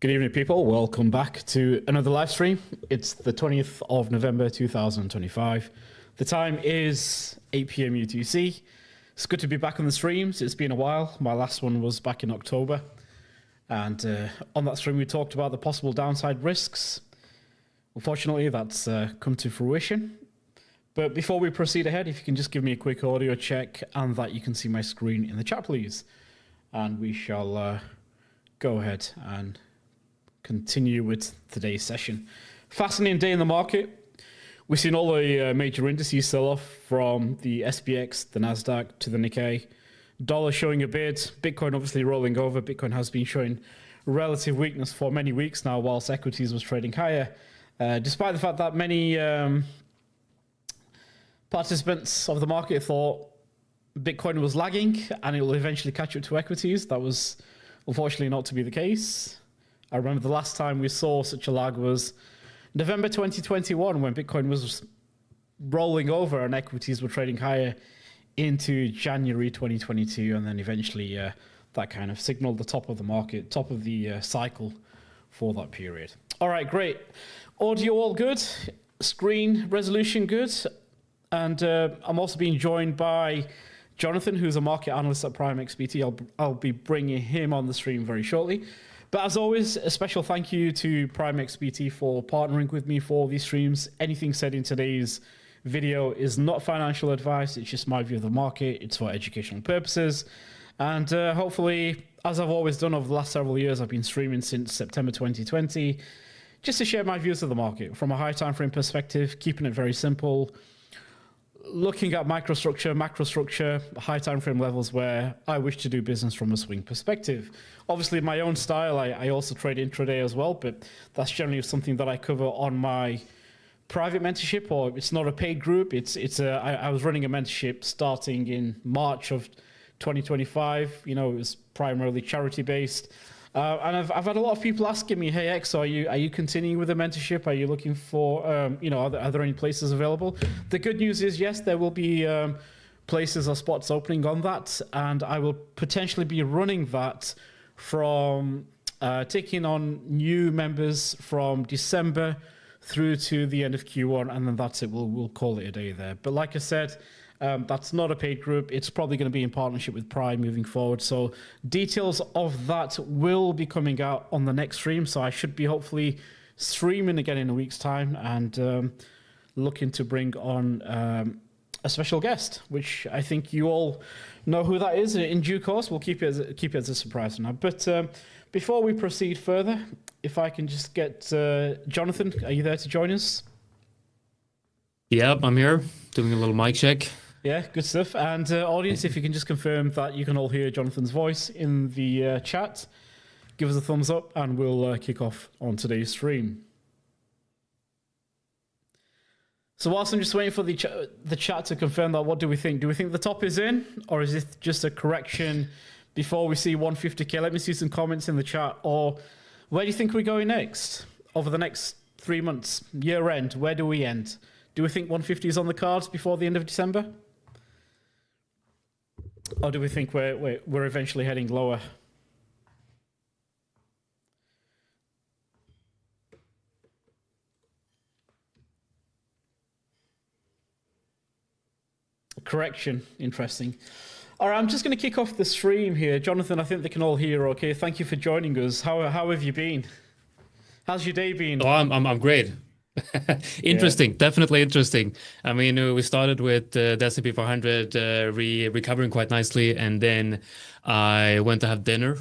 Good evening, people. Welcome back to another live stream. It's the 20th of November 2025. The time is 8 p.m. UTC. It's good to be back on the streams. It's been a while. My last one was back in October. And on that stream, we talked about the possible downside risks. Unfortunately, that's come to fruition. But before we proceed ahead, if you can just give me a quick audio check and that you can see my screen in the chat, please. And we shall go ahead and continue with today's session. Fascinating day in the market. We've seen all the major indices sell off, from the SPX, the Nasdaq, to the Nikkei. Dollar showing a bid. Bitcoin obviously rolling over. Bitcoin has been showing relative weakness for many weeks now, whilst equities was trading higher. Despite the fact that many participants of the market thought Bitcoin was lagging and it will eventually catch up to equities, that was unfortunately not to be the case. I remember the last time we saw such a lag was November 2021, when Bitcoin was rolling over and equities were trading higher into January 2022. And then eventually that kind of signaled the top of the market, top of the cycle for that period. All right, great. Audio all good. Screen resolution good. And I'm also being joined by Jonathan, who's a market analyst at Prime XBT. I'll be bringing him on the stream very shortly. But as always, a special thank you to Prime XBT for partnering with me for these streams. Anything said in today's video is not financial advice. It's just my view of the market. It's for educational purposes. And hopefully, as I've always done over the last several years, I've been streaming since September 2020, just to share my views of the market from a high time frame perspective, keeping it very simple, looking at microstructure, macrostructure, high time frame levels where I wish to do business from a swing perspective. Obviously, my own style, I also trade intraday as well, but that's generally something that I cover on my private mentorship, or it's not a paid group. I was running a mentorship starting in March of 2025. You know, it was primarily charity based. And I've had a lot of people asking me, "Hey X, are you continuing with the mentorship? Are you looking for are there any places available?" The good news is yes, there will be places or spots opening on that, and I will potentially be running that from taking on new members from December through to the end of Q1, and then that's it. We'll call it a day there. But like I said, that's not a paid group. It's probably going to be in partnership with Prime moving forward. So details of that will be coming out on the next stream. So I should be hopefully streaming again in a week's time, and looking to bring on a special guest, which I think you all know who that is in due course. We'll keep it as a surprise now. But before we proceed further, if I can just get Jonathan, are you there to join us? Yep, I'm here doing a little mic check. Yeah, good stuff. And audience, if you can just confirm that you can all hear Jonathan's voice in the chat, give us a thumbs up and we'll kick off on today's stream. So whilst I'm just waiting for the chat to confirm that, what do we think? Do we think the top is in, or is it just a correction before we see 150k? Let me see some comments in the chat. Or where do you think we're going next? Over the next 3 months, year end, where do we end? Do we think 150 is on the cards before the end of December? Or do we think we're eventually heading lower? Correction. Interesting. All right, I'm just going to kick off the stream here. Jonathan, I think they can all hear okay. Thank you for joining us. How have you been? How's your day been? Oh, I'm great. Interesting, definitely interesting. I mean, we started with the S&P 500 recovering quite nicely, and then I went to have dinner.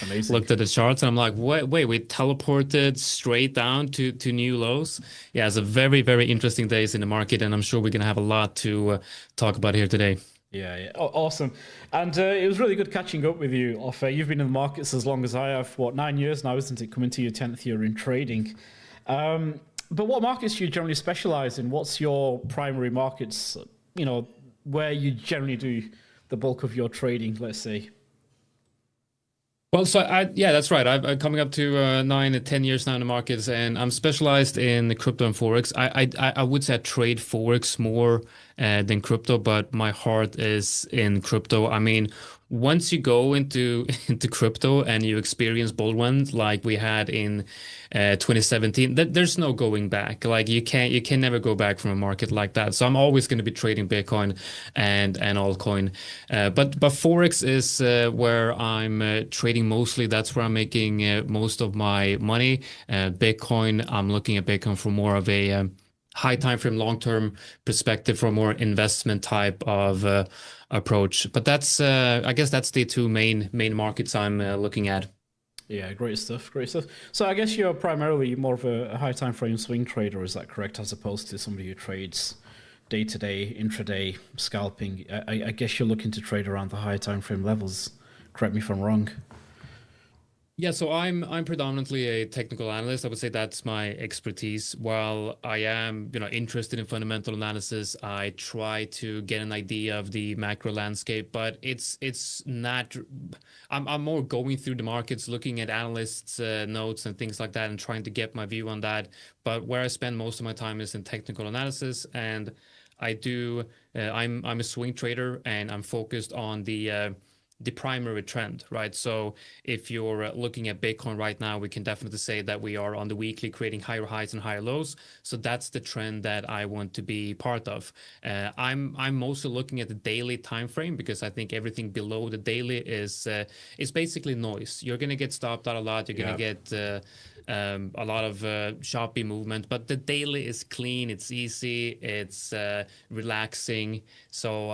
Amazing. Looked at the charts, and I'm like, wait, we teleported straight down to new lows. Yeah, it's a very, very interesting days in the market, and I'm sure we're gonna have a lot to talk about here today. Yeah. Awesome. And it was really good catching up with you, Ofer. You've been in the markets as long as I have. 9 years now, isn't it? Coming to your 10th year in trading. But what markets do you generally specialize in? What's your primary markets, where you generally do the bulk of your trading, let's say? Well, so yeah, that's right. I'm coming up to 9 to 10 years now in the markets, and I'm specialized in crypto and forex. I would say I trade forex more than crypto, but my heart is in crypto. I mean, once you go into into crypto and you experience bull runs like we had in 2017, there's no going back. Like you can never go back from a market like that. So I'm always going to be trading Bitcoin and altcoin. But Forex is where I'm trading mostly. That's where I'm making most of my money. Bitcoin, I'm looking at Bitcoin for more of a high time frame, long term perspective, for more investment type of approach. But that's I guess that's the two main markets I'm looking at. Yeah, great stuff, great stuff. So I guess you're primarily more of a high time frame swing trader, is that correct? As opposed to somebody who trades day to day, intraday, scalping. I guess you're looking to trade around the high time frame levels. Correct me if I'm wrong. Yeah, so I'm predominantly a technical analyst. I would say that's my expertise. While I am, interested in fundamental analysis, I try to get an idea of the macro landscape, but it's not. I'm more going through the markets, looking at analysts' notes and things like that, and trying to get my view on that. But where I spend most of my time is in technical analysis, and I do. I'm a swing trader, and I'm focused on the primary trend, right? So if you're looking at Bitcoin right now, we can definitely say that we are on the weekly creating higher highs and higher lows. So that's the trend that I want to be part of. I'm mostly looking at the daily time frame because I think everything below the daily is basically noise. You're gonna get stopped out a lot. You're gonna get a lot of choppy movement, but the daily is clean, it's easy, it's relaxing. So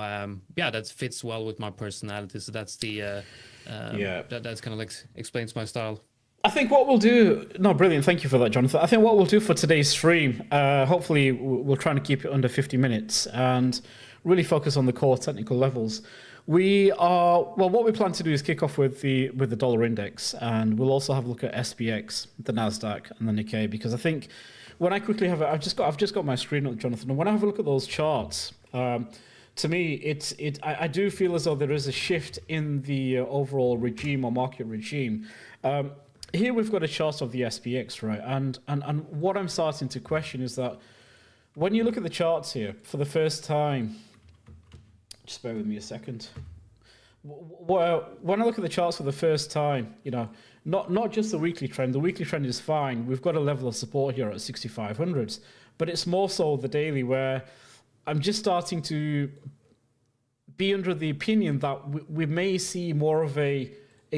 yeah, that fits well with my personality. So that's that's kind of like explains my style. I think what we'll do, no, brilliant. Thank you for that, Jonathan. I think what we'll do for today's stream, hopefully we'll try to keep it under 50 minutes and really focus on the core technical levels. What we plan to do is kick off with the dollar index, and we'll also have a look at SPX, the Nasdaq, and the Nikkei, because I think when I quickly have it, I've just got my screen up, Jonathan, and when I have a look at those charts, to me, I do feel as though there is a shift in the overall regime or market regime. Here we've got a chart of the SPX, right? And what I'm starting to question is that when you look at the charts here for the first time, just bear with me a second. When I look at the charts for the first time, not just the weekly trend. The weekly trend is fine. We've got a level of support here at 6,500, but it's more so the daily where I'm just starting to be under the opinion that we may see more of a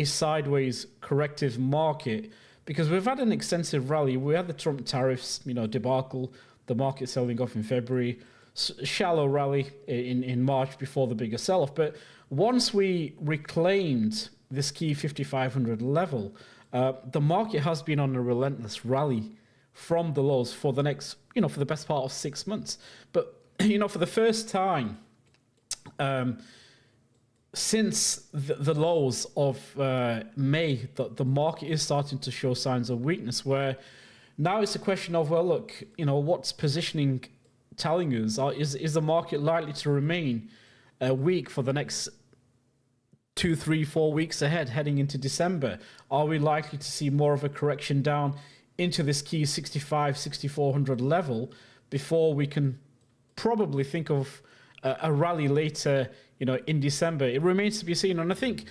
sideways corrective market because we've had an extensive rally. We had the Trump tariffs, debacle, the market selling off in February, shallow rally in March before the bigger sell-off. But once we reclaimed this key 5,500 level, the market has been on a relentless rally from the lows for the next, for the best part of 6 months. But, for the first time since the lows of May, the market is starting to show signs of weakness, where now it's a question of, well, look, what's positioning telling us? Is the market likely to remain weak for the next 2, 3, 4 weeks ahead, heading into December? Are we likely to see more of a correction down into this key 6,400 level before we can probably think of a rally later, in December? It remains to be seen. And I think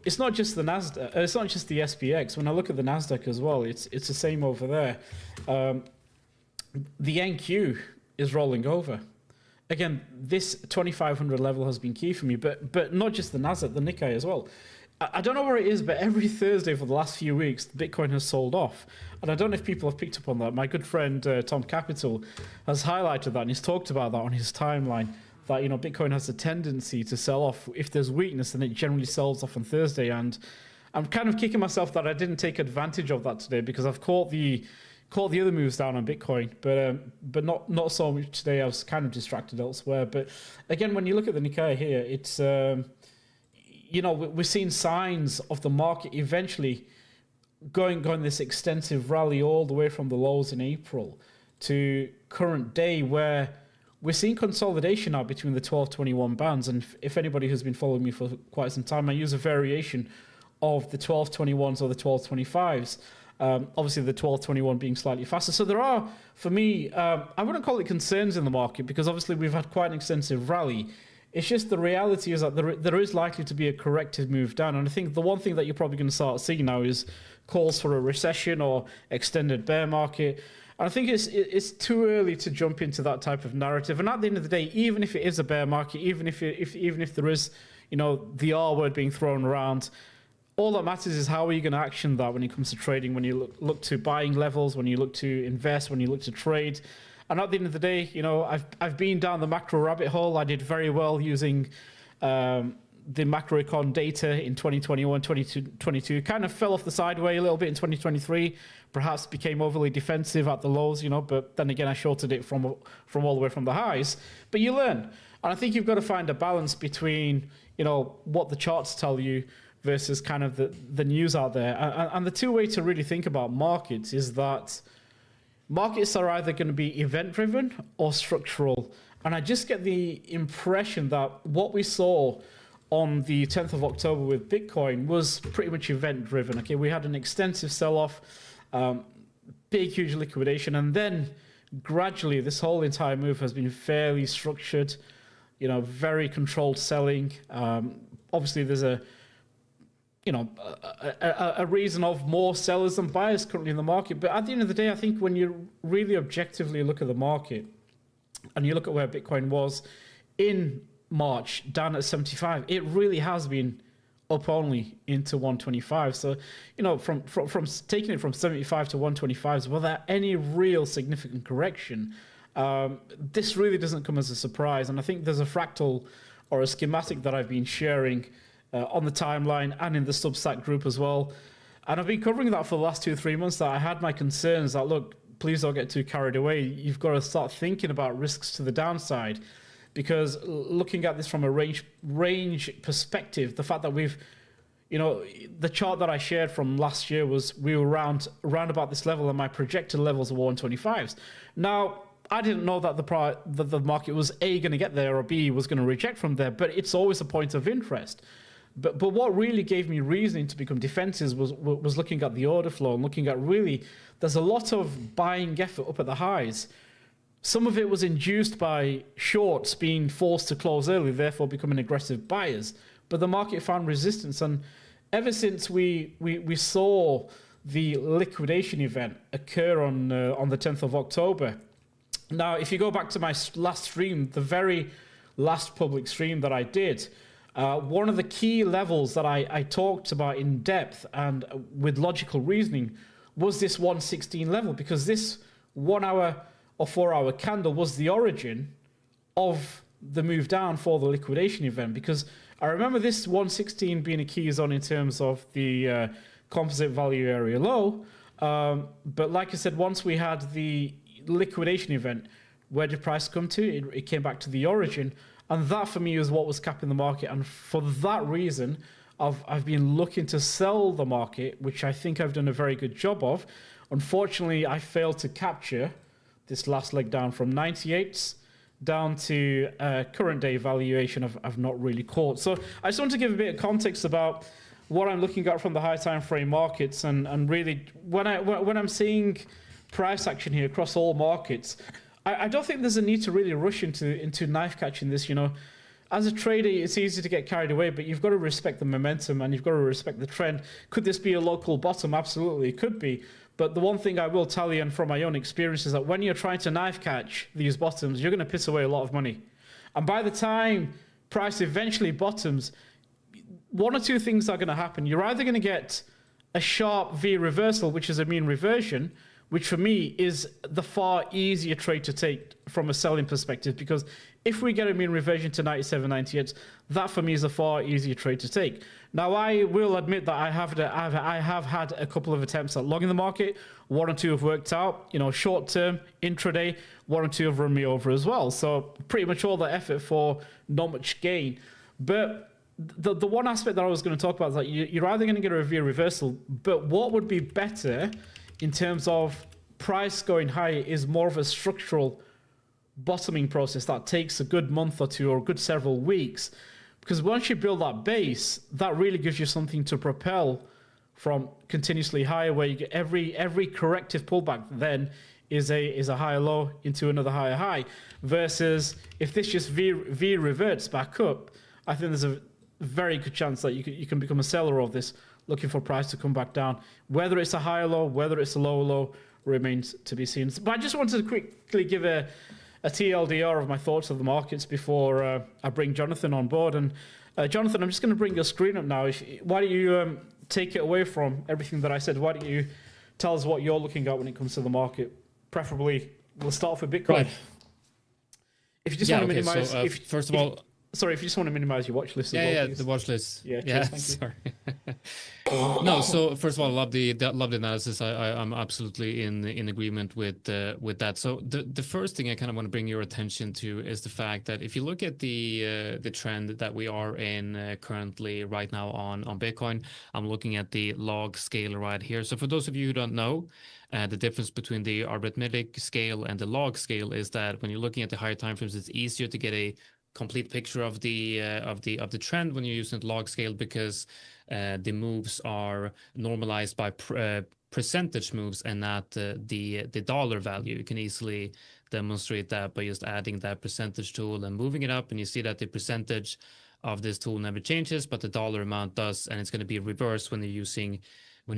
it's not just the Nasdaq, it's not just the SPX. When I look at the Nasdaq as well, it's the same over there. The NQ is rolling over. Again, this 2,500 level has been key for me, but not just the Nasdaq, the Nikkei as well. I don't know where it is, but every Thursday for the last few weeks, Bitcoin has sold off. And I don't know if people have picked up on that. My good friend Tom Capital has highlighted that, and he's talked about that on his timeline, that Bitcoin has a tendency to sell off. If there's weakness, then it generally sells off on Thursday. And I'm kind of kicking myself that I didn't take advantage of that today, because I've caught the other moves down on Bitcoin, but not so much today. I was kind of distracted elsewhere. But again, when you look at the Nikkei here, it's we're seeing signs of the market eventually going this extensive rally all the way from the lows in April to current day, where we're seeing consolidation now between the 1221 bands. And if anybody who's been following me for quite some time, I use a variation of the 1221s or the 1225s. Obviously, the 1221 being slightly faster. So there are, for me, I wouldn't call it concerns in the market, because obviously we've had quite an extensive rally. It's just the reality is that there is likely to be a corrective move down. And I think the one thing that you're probably going to start seeing now is calls for a recession or extended bear market. And I think it's too early to jump into that type of narrative. And at the end of the day, even if it is a bear market, even if there is, the R word being thrown around, all that matters is how are you going to action that when it comes to trading, when you look to buying levels, when you look to invest, when you look to trade. And at the end of the day, I've been down the macro rabbit hole. I did very well using the macroecon data in 2021, 2022. Kind of fell off the sideway a little bit in 2023. Perhaps became overly defensive at the lows, but then again, I shorted it from all the way from the highs. But you learn. And I think you've got to find a balance between, what the charts tell you versus kind of the news out there. And the two ways to really think about markets is that markets are either going to be event-driven or structural. And I just get the impression that what we saw on the 10th of October with Bitcoin was pretty much event-driven. Okay, we had an extensive sell-off, big, huge liquidation, and then gradually this whole entire move has been fairly structured, very controlled selling. Obviously, there's a reason of more sellers than buyers currently in the market. But at the end of the day, I think when you really objectively look at the market and you look at where Bitcoin was in March, down at 75, it really has been up only into 125. So, from taking it from 75 to 125, without any real significant correction, this really doesn't come as a surprise. And I think there's a fractal or a schematic that I've been sharing on the timeline and in the Substack group as well. And I've been covering that for the last 2-3 months, that I had my concerns that, look, please don't get too carried away. You've got to start thinking about risks to the downside, because looking at this from a range perspective, the fact that we've, the chart that I shared from last year was we were around about this level, and my projected levels were 125s. Now, I didn't know that the market was A, going to get there, or B, was going to reject from there, but it's always a point of interest. But what really gave me reasoning to become defensive was looking at the order flow and looking at really, there's a lot of buying effort up at the highs. Some of it was induced by shorts being forced to close early, therefore becoming aggressive buyers. But the market found resistance, and ever since we saw the liquidation event occur on the 10th of October. Now, if you go back to my last stream, the very last public stream that I did, one of the key levels that I talked about in depth and with logical reasoning was this 116 level, because this 1 hour or 4 hour candle was the origin of the move down for the liquidation event. Because I remember this 116 being a key zone in terms of the composite value area low. But like I said, once we had the liquidation event, where did price come to? It came back to the origin. And that for me is what was capping the market. And for that reason, I've been looking to sell the market, which I think I've done a very good job of. Unfortunately, I failed to capture this last leg down from 98s down to current day valuation. I've not really caught. So I just want to give a bit of context about what I'm looking at from the high time frame markets, and really when I'm seeing price action here across all markets, I don't think there's a need to really rush into knife catching this. As a trader, it's easy to get carried away, but you've got to respect the momentum and you've got to respect the trend. Could this be a local bottom? Absolutely, it could be. But the one thing I will tell you, and from my own experience, is that when you're trying to knife catch these bottoms, you're going to piss away a lot of money. And by the time price eventually bottoms, one or two things are going to happen. You're either going to get a sharp V reversal, which is a mean reversion, which for me is the far easier trade to take from a selling perspective, because if we get a mean reversion to 97, 98, that for me is a far easier trade to take. Now, I will admit that I have had a couple of attempts at long in the market. 1 or 2 have worked out, short term, intraday, 1 or 2 have run me over as well. So pretty much all the effort for not much gain. But the one aspect that I was going to talk about is that you're either going to get a V reversal, but what would be better in terms of price going higher is more of a structural bottoming process that takes a good month or 2 or a good several weeks. Because once you build that base, that really gives you something to propel from continuously higher, where you get every corrective pullback then is a higher low into another higher high, versus if this just V reverts back up, I think there's a very good chance that you can become a seller of this, looking for price to come back down. Whether it's a higher low, whether it's a lower low, remains to be seen. But I just wanted to quickly give a TLDR of my thoughts of the markets before I bring Jonathan on board. And Jonathan, I'm just going to bring your screen up now. Why don't you take it away from everything that I said? Why don't you tell us what you're looking at when it comes to the market? Preferably, we'll start off with Bitcoin. Right. If you just want to minimize, so, first of all, sorry, if you just want to minimize your watch list. The watch list. Yeah, sorry. No, so first of all, love the analysis. I'm absolutely in agreement with that. So the first thing I kind of want to bring your attention to is the fact that if you look at the trend that we are in currently right now on Bitcoin, I'm looking at the log scale right here. So for those of you who don't know, the difference between the arithmetic scale and the log scale is that when you're looking at the higher time frames, it's easier to get a complete picture of the trend when you're using the log scale, because the moves are normalized by percentage moves and not the dollar value. You can easily demonstrate that by just adding that percentage tool and moving it up, and you see that the percentage of this tool never changes, but the dollar amount does, and it's going to be reversed when you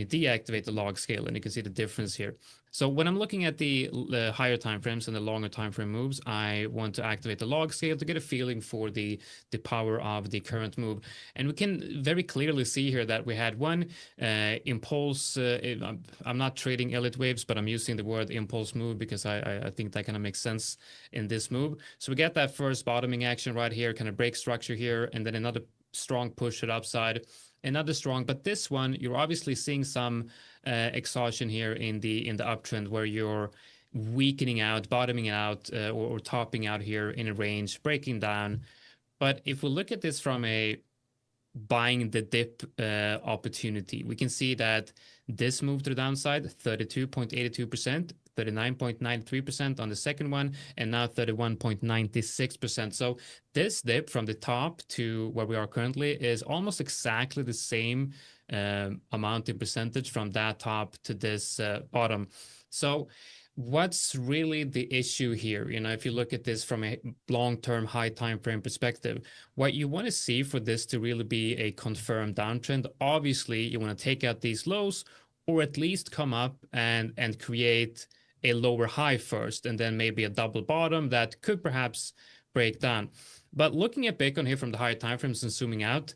deactivate the log scale, and you can see the difference here. So when I'm looking at the higher time frames and the longer time frame moves, I want to activate the log scale to get a feeling for the power of the current move. And we can very clearly see here that we had one impulse. I'm not trading Elliott waves, but I'm using the word impulse move because I think that kind of makes sense in this move. So we get that first bottoming action right here, kind of break structure here, and then another strong push to the upside. Another strong, but this one, you're obviously seeing some exhaustion here in the uptrend, where you're weakening out, bottoming out, or topping out here in a range, breaking down. But if we look at this from a buying the dip opportunity, we can see that this move to the downside, 32.82%, 39.93% on the second one, and now 31.96%. So this dip from the top to where we are currently is almost exactly the same amount in percentage from that top to this bottom. So what's really the issue here? If you look at this from a long-term high time frame perspective, what you want to see for this to really be a confirmed downtrend, obviously you want to take out these lows, or at least come up and create a lower high first, and then maybe a double bottom that could perhaps break down. But looking at Bitcoin here from the higher time frames and zooming out,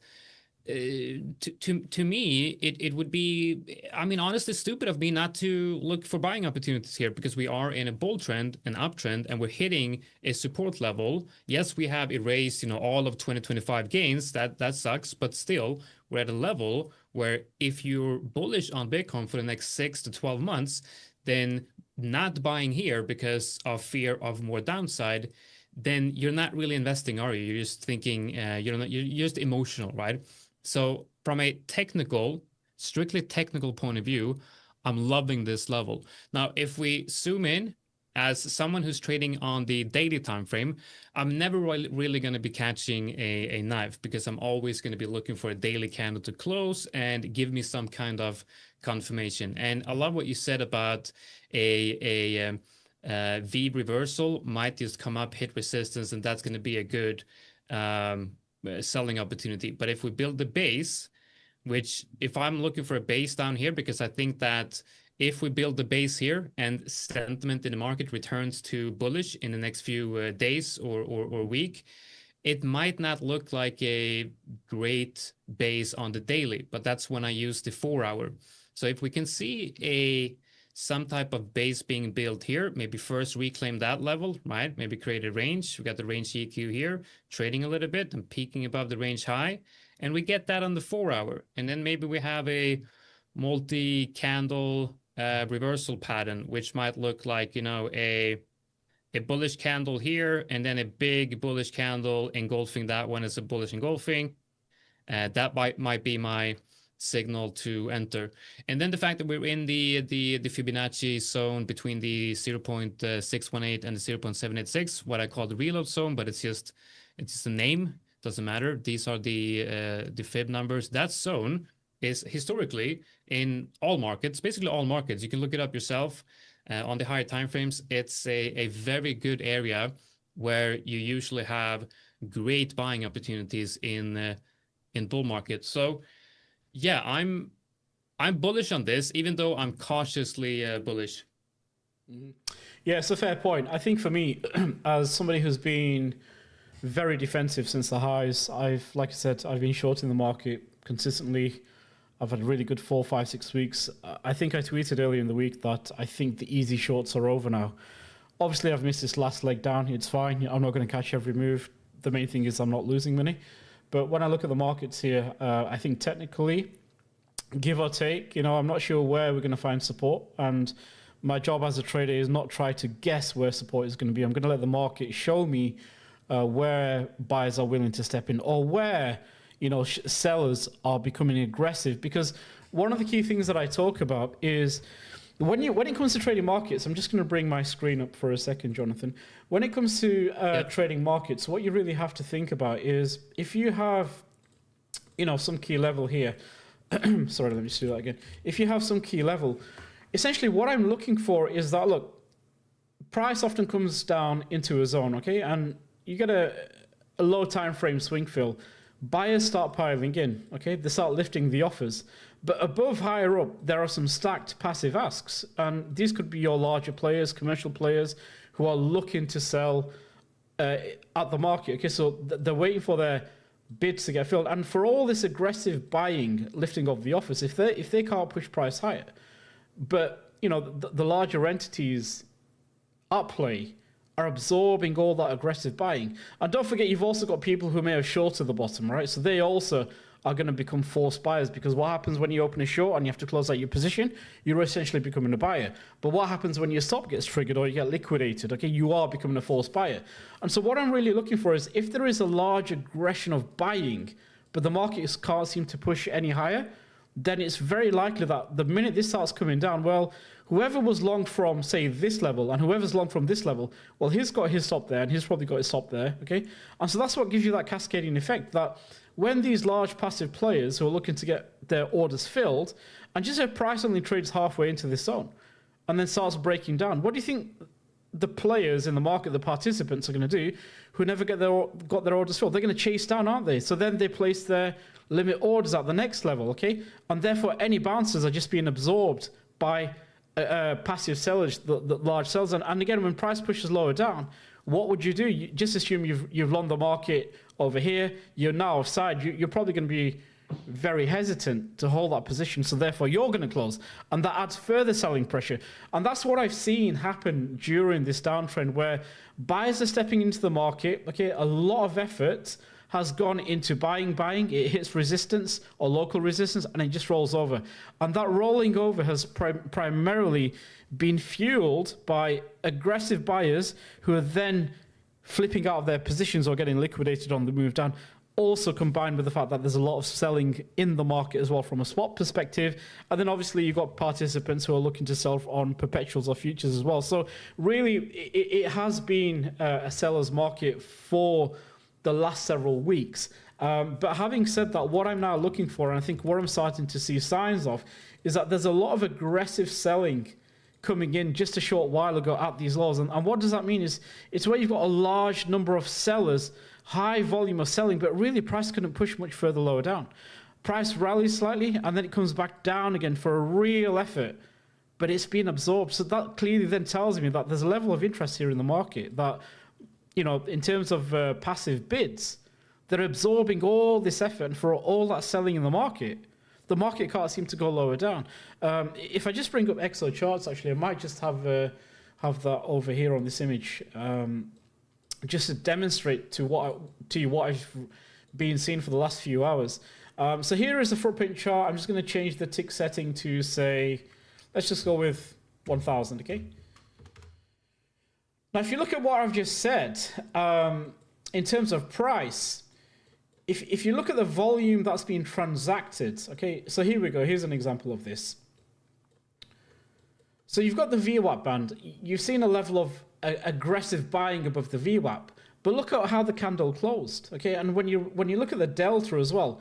to me, it would be, honestly, stupid of me not to look for buying opportunities here, because we are in a bull trend, an uptrend, and we're hitting a support level. Yes, we have erased, all of 2025 gains. That sucks, but still, we're at a level where if you're bullish on Bitcoin for the next 6 to 12 months, then not buying here because of fear of more downside, then you're not really investing, are you? You're just thinking, you're just emotional, right? So from a strictly technical point of view, I'm loving this level. Now, if we zoom in, as someone who's trading on the daily time frame, I'm never really going to be catching a knife, because I'm always going to be looking for a daily candle to close and give me some kind of confirmation. And I love what you said about a V reversal might just come up, hit resistance, and that's going to be a good selling opportunity. But if we build the base, which if I'm looking for a base down here, because I think that if we build the base here and sentiment in the market returns to bullish in the next few days or week, it might not look like a great base on the daily, but that's when I use the 4-hour. So if we can see some type of base being built here, maybe first reclaim that level, right? Maybe create a range. We got the range EQ here, trading a little bit and peaking above the range high. And we get that on the 4-hour. And then maybe we have a multi-candle reversal pattern, which might look like, a bullish candle here, and then a big bullish candle engulfing that one as a bullish engulfing. That might be my signal to enter. And then the fact that we're in the Fibonacci zone between the 0.618 and the 0.786, what I call the reload zone, but it's just a name, doesn't matter. These are the fib numbers. That zone is historically in all markets, basically all markets. You can look it up yourself. On the higher time frames, it's a very good area where you usually have great buying opportunities in bull market. So yeah, I'm bullish on this, even though I'm cautiously bullish. Yeah, it's a fair point. I think for me, as somebody who's been very defensive since the highs, like I said, I've been shorting the market consistently. I've had really good 4, 5, 6 weeks. I think I tweeted earlier in the week that I think the easy shorts are over now. Obviously, I've missed this last leg down. It's fine. I'm not going to catch every move. The main thing is I'm not losing money. But when I look at the markets here, I think technically, give or take, I'm not sure where we're going to find support. And my job as a trader is not try to guess where support is going to be. I'm going to let the market show me where buyers are willing to step in, or where sellers are becoming aggressive. Because one of the key things that I talk about is when it comes to trading markets, I'm just going to bring my screen up for a second, Jonathan. When it comes to trading markets, what you really have to think about is if you have, some key level here. Sorry, let me just do that again. If you have some key level, essentially what I'm looking for is that, look, price often comes down into a zone, okay? And you get a low time frame swing fill. Buyers start piling in, okay? They start lifting the offers. But above, higher up, there are some stacked passive asks. And these could be your larger players, commercial players, who are looking to sell at the market. Okay, so they're waiting for their bids to get filled. And for all this aggressive buying, lifting of the offers, if they can't push price higher, but the larger entities at play are absorbing all that aggressive buying. And don't forget, you've also got people who may have shorted the bottom, right? So they also are going to become forced buyers, because what happens when you open a short and you have to close out your position? You're essentially becoming a buyer. But what happens when your stop gets triggered or you get liquidated? Okay, you are becoming a forced buyer. And so what I'm really looking for is if there is a large aggression of buying, but the market can't seem to push any higher, then it's very likely that the minute this starts coming down, well, whoever was long from, say, this level, and whoever's long from this level, well, he's got his stop there, and he's probably got his stop there, okay? And so that's what gives you that cascading effect, that when these large passive players who are looking to get their orders filled, and just a price only trades halfway into this zone, and then starts breaking down, what do you think the players in the market, the participants, are going to do who never got their orders filled? They're going to chase down, aren't they? So then they place their limit orders at the next level, okay? And therefore, any bounces are just being absorbed by passive sellers, the large sellers. And again, when price pushes lower down, what would you do? You just assume you've long the market over here. You're now offside. You're probably going to be very hesitant to hold that position. So therefore, you're going to close. And that adds further selling pressure. And that's what I've seen happen during this downtrend, where buyers are stepping into the market. Okay, a lot of effort has gone into buying. It hits resistance or local resistance, and it just rolls over. And that rolling over has primarily been fueled by aggressive buyers who are then flipping out of their positions or getting liquidated on the move down. Also combined with the fact that there's a lot of selling in the market as well from a swap perspective. And then obviously you've got participants who are looking to sell on perpetuals or futures as well. So really, it has been a seller's market for the last several weeks. But having said that, what I'm now looking for, and I think what I'm starting to see signs of, is that there's a lot of aggressive selling coming in just a short while ago at these lows. And what does that mean? Is it's where you've got a large number of sellers, high volume of selling, but really price couldn't push much further lower down. Price rallies slightly, and then it comes back down again for a real effort, but it's been absorbed. So that clearly then tells me that there's a level of interest here in the market that, in terms of passive bids, they're absorbing all this effort, and for all that selling in the market can't seem to go lower down. If I just bring up XO charts, actually, I might just have that over here on this image, just to demonstrate to you what I've been seeing for the last few hours. So here is the footprint chart. I'm just going to change the tick setting to, say, let's just go with 1,000, okay? Now, if you look at what I've just said, in terms of price, if you look at the volume that's being transacted, okay, so here we go. Here's an example of this. So you've got the VWAP band. You've seen a level of aggressive buying above the VWAP, but look at how the candle closed, okay? And when you look at the delta as well,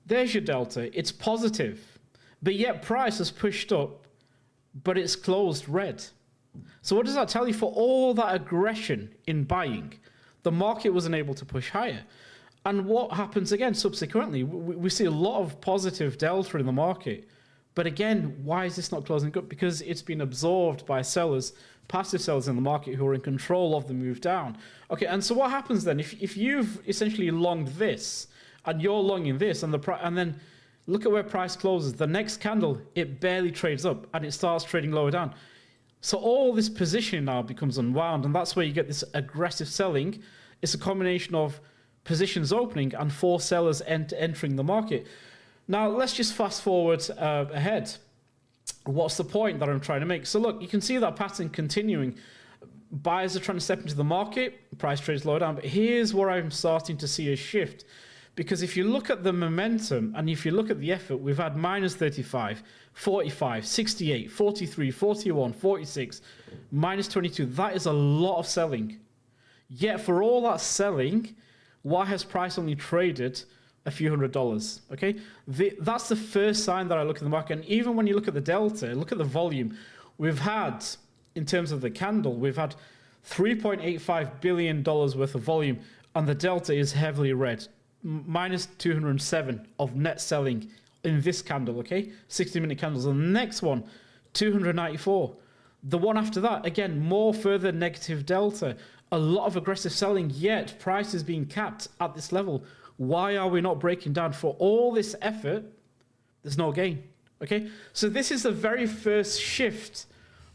there's your delta. It's positive, but yet price has pushed up, but it's closed red. So what does that tell you? For all that aggression in buying, the market wasn't able to push higher. And what happens again subsequently? We see a lot of positive delta in the market. But again, why is this not closing up? Because it's been absorbed by sellers, passive sellers in the market who are in control of the move down. Okay, and so what happens then? If you've essentially longed this, and you're longing this, and then look at where price closes. The next candle, it barely trades up, and it starts trading lower down. So all this position now becomes unwound, and that's where you get this aggressive selling. It's a combination of positions opening and forced sellers entering the market. Now, let's just fast forward ahead. What's the point that I'm trying to make? So look, you can see that pattern continuing. Buyers are trying to step into the market, price trades lower down, but here's where I'm starting to see a shift. Because if you look at the momentum and if you look at the effort, we've had minus 35, 45, 68, 43, 41, 46, minus 22. That is a lot of selling. Yet for all that selling, why has price only traded a few $100s? Okay, that's the first sign that I look at the market. And even when you look at the delta, look at the volume. We've had, in terms of the candle, we've had $3.85 billion worth of volume, and the delta is heavily red. Minus 207 of net selling in this candle, okay? 60-minute candles. And the next one, 294. The one after that, again, more further negative delta. A lot of aggressive selling, yet price is being capped at this level. Why are we not breaking down? For all this effort, there's no gain, okay? So this is the very first shift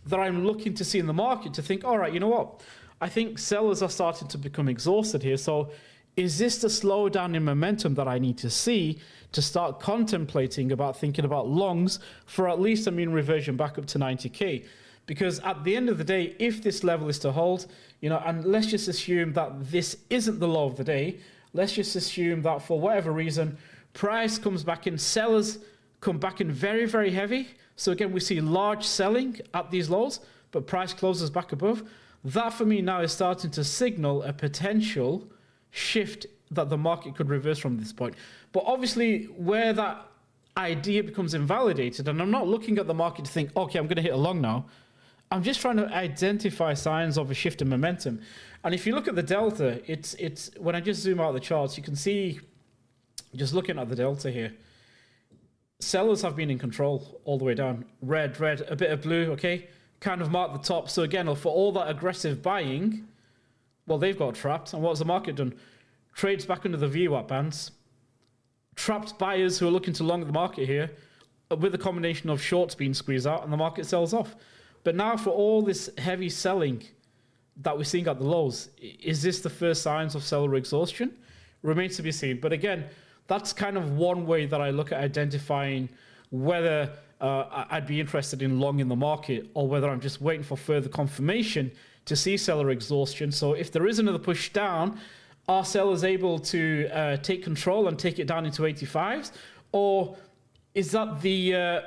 that I'm looking to see in the market, to think, all right, you know what? I think sellers are starting to become exhausted here. So is this the slowdown in momentum that I need to see to start contemplating about thinking about longs for at least a mean reversion back up to 90K? Because at the end of the day, if this level is to hold, you know, and let's just assume that this isn't the low of the day, let's just assume that for whatever reason, price comes back in, sellers come back in very, very heavy. So again, we see large selling at these lows, but price closes back above. That for me now is starting to signal a potential shift that the market could reverse from this point. But obviously, where that idea becomes invalidated, and I'm not looking at the market to think, okay, I'm going to hit a long now. I'm just trying to identify signs of a shift in momentum. And if you look at the delta, it's when I just zoom out the charts, you can see, just looking at the delta here, sellers have been in control all the way down. Red, a bit of blue, okay? Kind of mark the top. So again, for all that aggressive buying, well, they've got trapped. And what's the market done? Trades back under the VWAP bands. Trapped buyers who are looking to long the market here with a combination of shorts being squeezed out, and the market sells off. But now for all this heavy selling that we're seeing at the lows, is this the first signs of seller exhaustion? Remains to be seen. But again, that's kind of one way that I look at identifying whether I'd be interested in long in the market, or whether I'm just waiting for further confirmation to see seller exhaustion. So if there is another push down, are sellers able to take control and take it down into 85s? Or is that the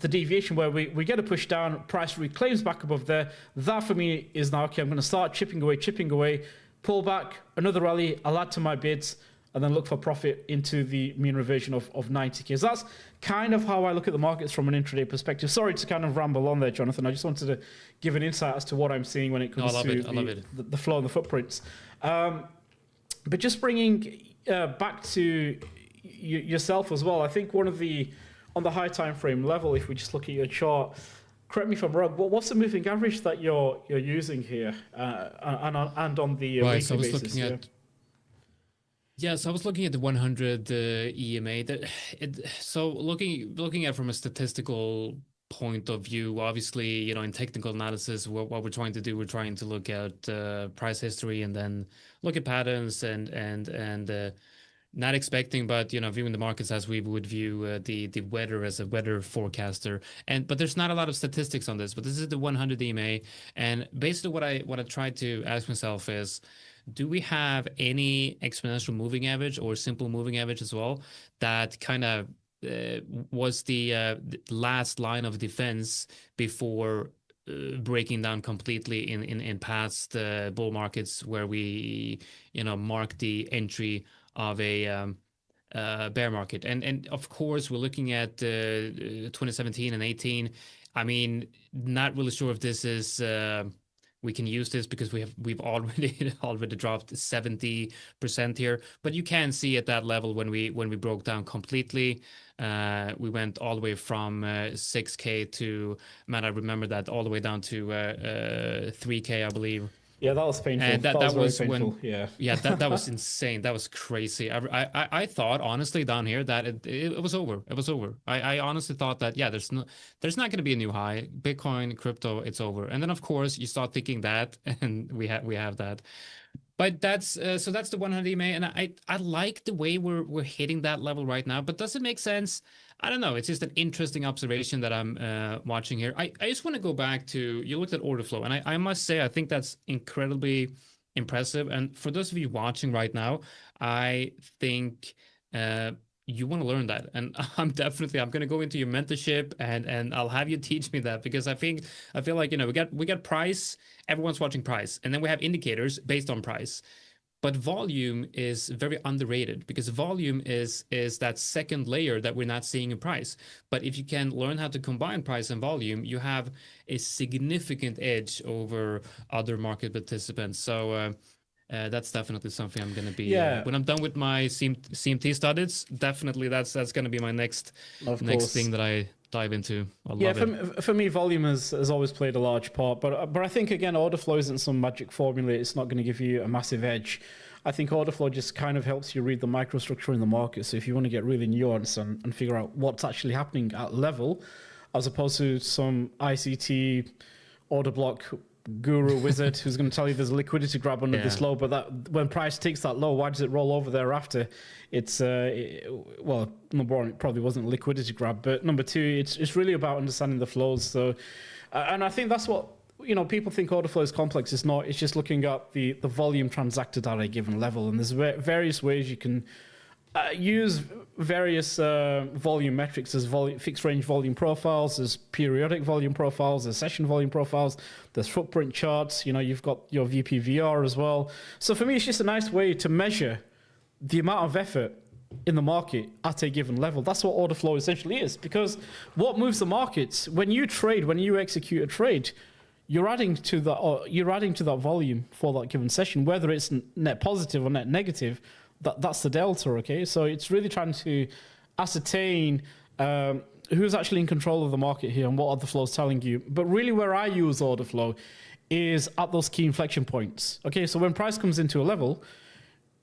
deviation where we get a push down, price reclaims back above there? That for me is now, okay, I'm going to start chipping away, pull back, another rally, I'll add to my bids, and then look for profit into the mean reversion of 90K. So that's kind of how I look at the markets from an intraday perspective. Sorry to kind of ramble on there, Jonathan. I just wanted to give an insight as to what I'm seeing when it comes to the flow and the footprints. But just bringing back to yourself as well, I think one of the, on the high time frame level, if we just look at your chart, correct me if I'm wrong, what's the moving average that you're using here, and on the right, weekly so I was basis? looking at Yeah, so I was looking at the 100 EMA. So looking at from a statistical point of view, obviously, you know, in technical analysis, what we're trying to do, we're trying to look at price history and then look at patterns and not expecting, but you know, viewing the markets as we would view the weather as a weather forecaster. But there's not a lot of statistics on this. But this is the 100 EMA, and basically what I tried to ask myself is, do we have any exponential moving average or simple moving average as well that kind of was the last line of defense before breaking down completely in past bull markets where we, you know, mark the entry of a bear market. And of course, we're looking at 2017 and 18. I mean, not really sure if this is we can use this because we've already already dropped 70% here. But you can see at that level when we broke down completely, we went all the way from 6K to, man, I remember that, all the way down to 3K, I believe. Yeah, that was painful. And that was very painful. when, yeah, that was insane. That was crazy. I thought honestly down here that it was over. It was over. I honestly thought that, yeah, there's not going to be a new high. Bitcoin, crypto, it's over. And then of course you start thinking that, and we have that. But that's so that's the 100 EMA, and I like the way we're hitting that level right now. But does it make sense? I don't know. It's just an interesting observation that I'm watching here. I just want to go back to, you looked at order flow, and I must say I think that's incredibly impressive. And for those of you watching right now, I think you want to learn that, and I'm going to go into your mentorship, and I'll have you teach me that, because I feel like, you know, we got price, everyone's watching price, and then we have indicators based on price. But volume is very underrated, because volume is that second layer that we're not seeing in price. But if you can learn how to combine price and volume, you have a significant edge over other market participants. So that's definitely something I'm going to be, when I'm done with my CMT studies, definitely that's going to be my next thing that I dive into. I love it. For me, volume has always played a large part, but I think, again, order flow isn't some magic formula. It's not going to give you a massive edge. I think order flow just kind of helps you read the microstructure in the market. So if you want to get really nuanced and figure out what's actually happening at level, as opposed to some ICT order block guru wizard who's going to tell you there's a liquidity grab under this low, but that when price takes that low, why does it roll over thereafter? It's well, number one, it probably wasn't a liquidity grab, but number two, it's really about understanding the flows. So and I think that's what, you know, people think order flow is complex. It's not. It's just looking at the volume transacted at a given level, and there's various ways you can use various volume metrics. There's fixed range volume profiles, there's periodic volume profiles, there's session volume profiles, there's footprint charts, you know, you've got your VPVR as well. So for me, it's just a nice way to measure the amount of effort in the market at a given level. That's what order flow essentially is, because what moves the markets, when you trade, when you execute a trade, you're adding to that volume for that given session, whether it's net positive or net negative. That's the delta, okay? So it's really trying to ascertain who's actually in control of the market here and what are the flows telling you. But really where I use order flow is at those key inflection points. Okay, so when price comes into a level,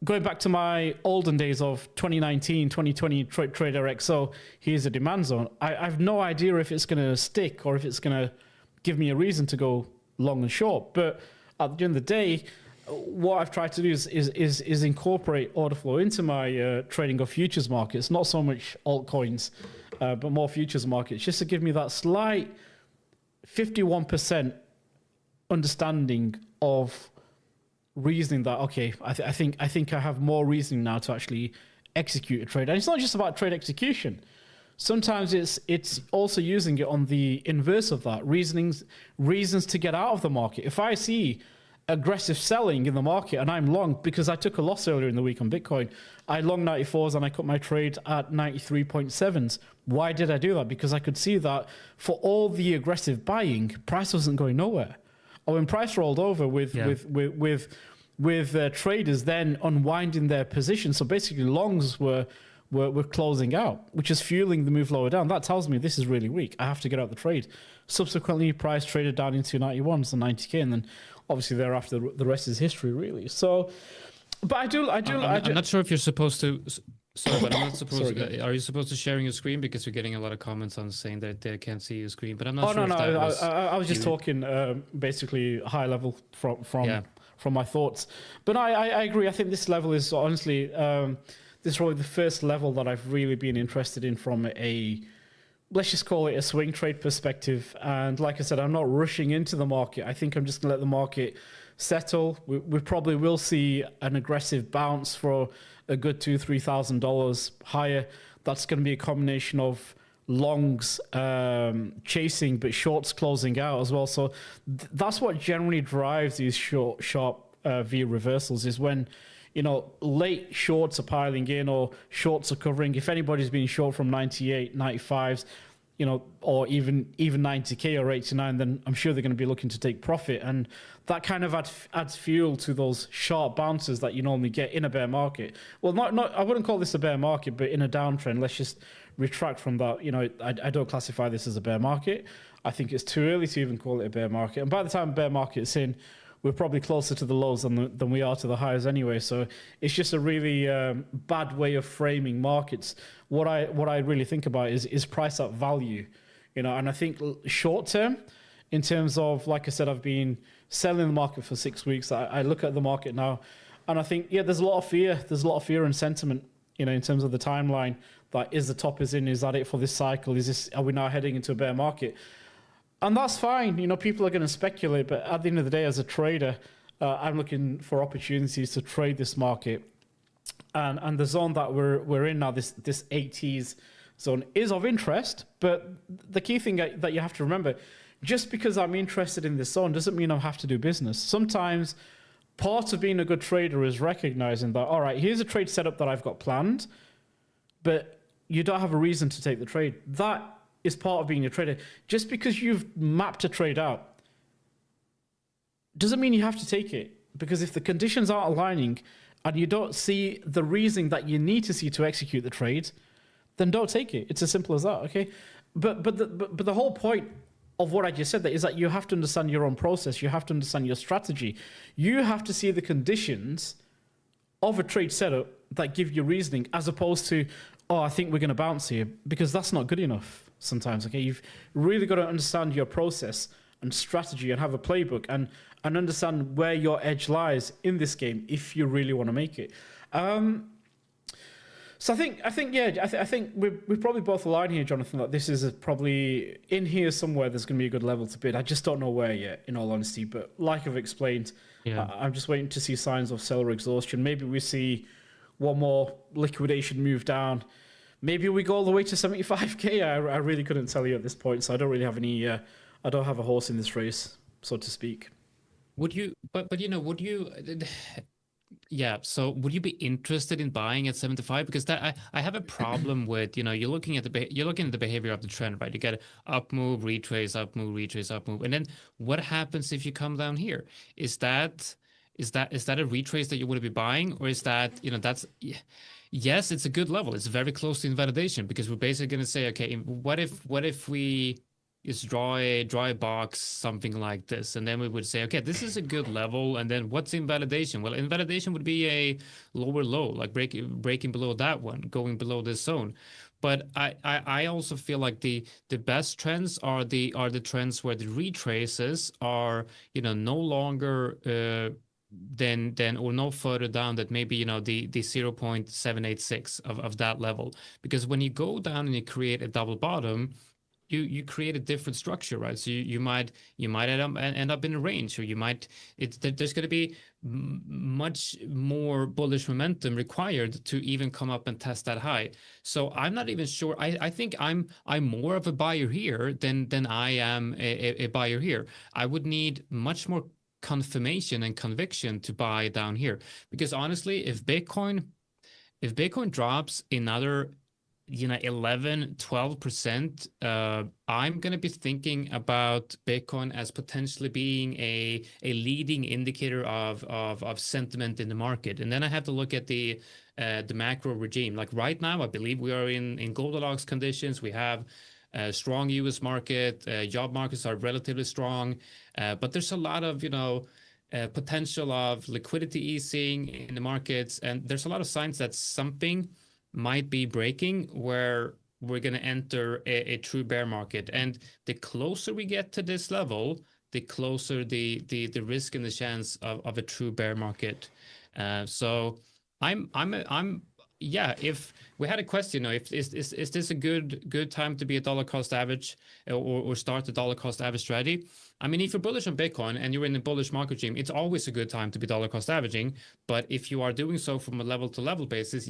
going back to my olden days of 2019, 2020 Trader XO, here's a demand zone. I have no idea if it's going to stick or if it's going to give me a reason to go long and short. But at the end of the day, what I've tried to do is incorporate order flow into my trading of futures markets, not so much altcoins, but more futures markets, just to give me that slight 51% understanding of reasoning that, okay, I think I have more reasoning now to actually execute a trade. And it's not just about trade execution. Sometimes it's also using it on the inverse of that, reasons to get out of the market. If I see aggressive selling in the market and I'm long, because I took a loss earlier in the week on Bitcoin, I long 94s and I cut my trade at 93.7s. Why did I do that? Because I could see that for all the aggressive buying, price wasn't going nowhere. Or when price rolled over with traders then unwinding their position, so basically longs were closing out, which is fueling the move lower down. That tells me this is really weak. I have to get out the trade. Subsequently, price traded down into 91s and 90k, and then obviously thereafter the rest is history, really. So, but I'm not sure if you're supposed to. Sorry, but I'm not supposed to. Are you supposed to sharing your screen, because we're getting a lot of comments on saying that they can't see your screen? But I'm not sure. I was just talking basically high level from my thoughts. But I agree. I think this level is honestly this is probably the first level that I've really been interested in from a, let's just call it a swing trade perspective. And like I said, I'm not rushing into the market. I think I'm just going to let the market settle. We probably will see an aggressive bounce for a good $2,000-$3,000 higher. That's going to be a combination of longs chasing, but shorts closing out as well. So that's what generally drives these sharp V reversals, is when late shorts are piling in or shorts are covering. If anybody's been short from 98, 95s, or even 90k or 89, then I'm sure they're going to be looking to take profit, and that kind of adds fuel to those sharp bounces that you normally get in a bear market. Well, not I wouldn't call this a bear market, but in a downtrend, let's just retract from that. I don't classify this as a bear market. I think it's too early to even call it a bear market, and by the time bear market's in, we're probably closer to the lows than we are to the highs anyway. So it's just a really bad way of framing markets. What I really think about is price at value, and I think short term, in terms of, like I said, I've been selling the market for 6 weeks. I look at the market now, and I think, there's a lot of fear. There's a lot of fear and sentiment, in terms of the timeline. That is the top is in. Is that it for this cycle? Are we now heading into a bear market? And that's fine. People are going to speculate, but at the end of the day, as a trader, I'm looking for opportunities to trade this market. And the zone that we're in now, this 80s zone, is of interest. But the key thing that you have to remember, just because I'm interested in this zone doesn't mean I have to do business. Sometimes part of being a good trader is recognizing that, all right, here's a trade setup that I've got planned, but you don't have a reason to take the trade. That is part of being a trader. Just because you've mapped a trade out doesn't mean you have to take it, because if the conditions aren't aligning and you don't see the reasoning that you need to see to execute the trade, then don't take it. It's as simple as that. Okay, but the whole point of what I just said there is that you have to understand your own process. You have to understand your strategy. You have to see the conditions of a trade setup that give you reasoning, as opposed to, I think we're going to bounce here, because that's not good enough sometimes. Okay, you've really got to understand your process and strategy and have a playbook and understand where your edge lies in this game if you really want to make it. So I think we probably both align here, Jonathan, that this is probably in here somewhere. There's going to be a good level to bid. I just don't know where yet, in all honesty. But like I've explained, I'm just waiting to see signs of seller exhaustion. Maybe we see one more liquidation move down. Maybe we go all the way to 75k. I really couldn't tell you at this point, so I don't really have any. I don't have a horse in this race, so to speak. Would you? But would you? Yeah. So would you be interested in buying at 75? Because that I have a problem with. You're looking at the behavior of the trend, right? You get up move, retrace, up move, retrace, up move, and then what happens if you come down here? Is that a retrace that you would be buying, or is that that's? Yes, it's a good level. It's very close to invalidation, because we're basically going to say, okay, what if we just draw a box, something like this, and then we would say, okay, this is a good level, and then what's invalidation? Well, invalidation would be a lower low, like breaking below that one, going below this zone. But I also feel like the best trends are the trends where the retraces are no longer then or no further down that maybe the 0.786 of that level, because when you go down and you create a double bottom, you create a different structure, right? So you might end up in a range, or there's going to be much more bullish momentum required to even come up and test that high. So I'm not even sure. I think I'm more of a buyer here than I am a buyer here. I would need much more confirmation and conviction to buy down here, because honestly, if Bitcoin drops another 11-12%, I'm going to be thinking about Bitcoin as potentially being a leading indicator of sentiment in the market. And then I have to look at the macro regime. Like right now, I believe we are in Goldilocks conditions. We have a strong US market, job markets are relatively strong, but there's a lot of potential of liquidity easing in the markets, and there's a lot of signs that something might be breaking where we're going to enter a true bear market. And the closer we get to this level, the closer the risk and the chance of a true bear market. So if we had a question, is this a good time to be a dollar cost average or start a dollar cost average strategy? I mean, if you're bullish on Bitcoin and you're in a bullish market regime, it's always a good time to be dollar cost averaging. But if you are doing so from a level to level basis,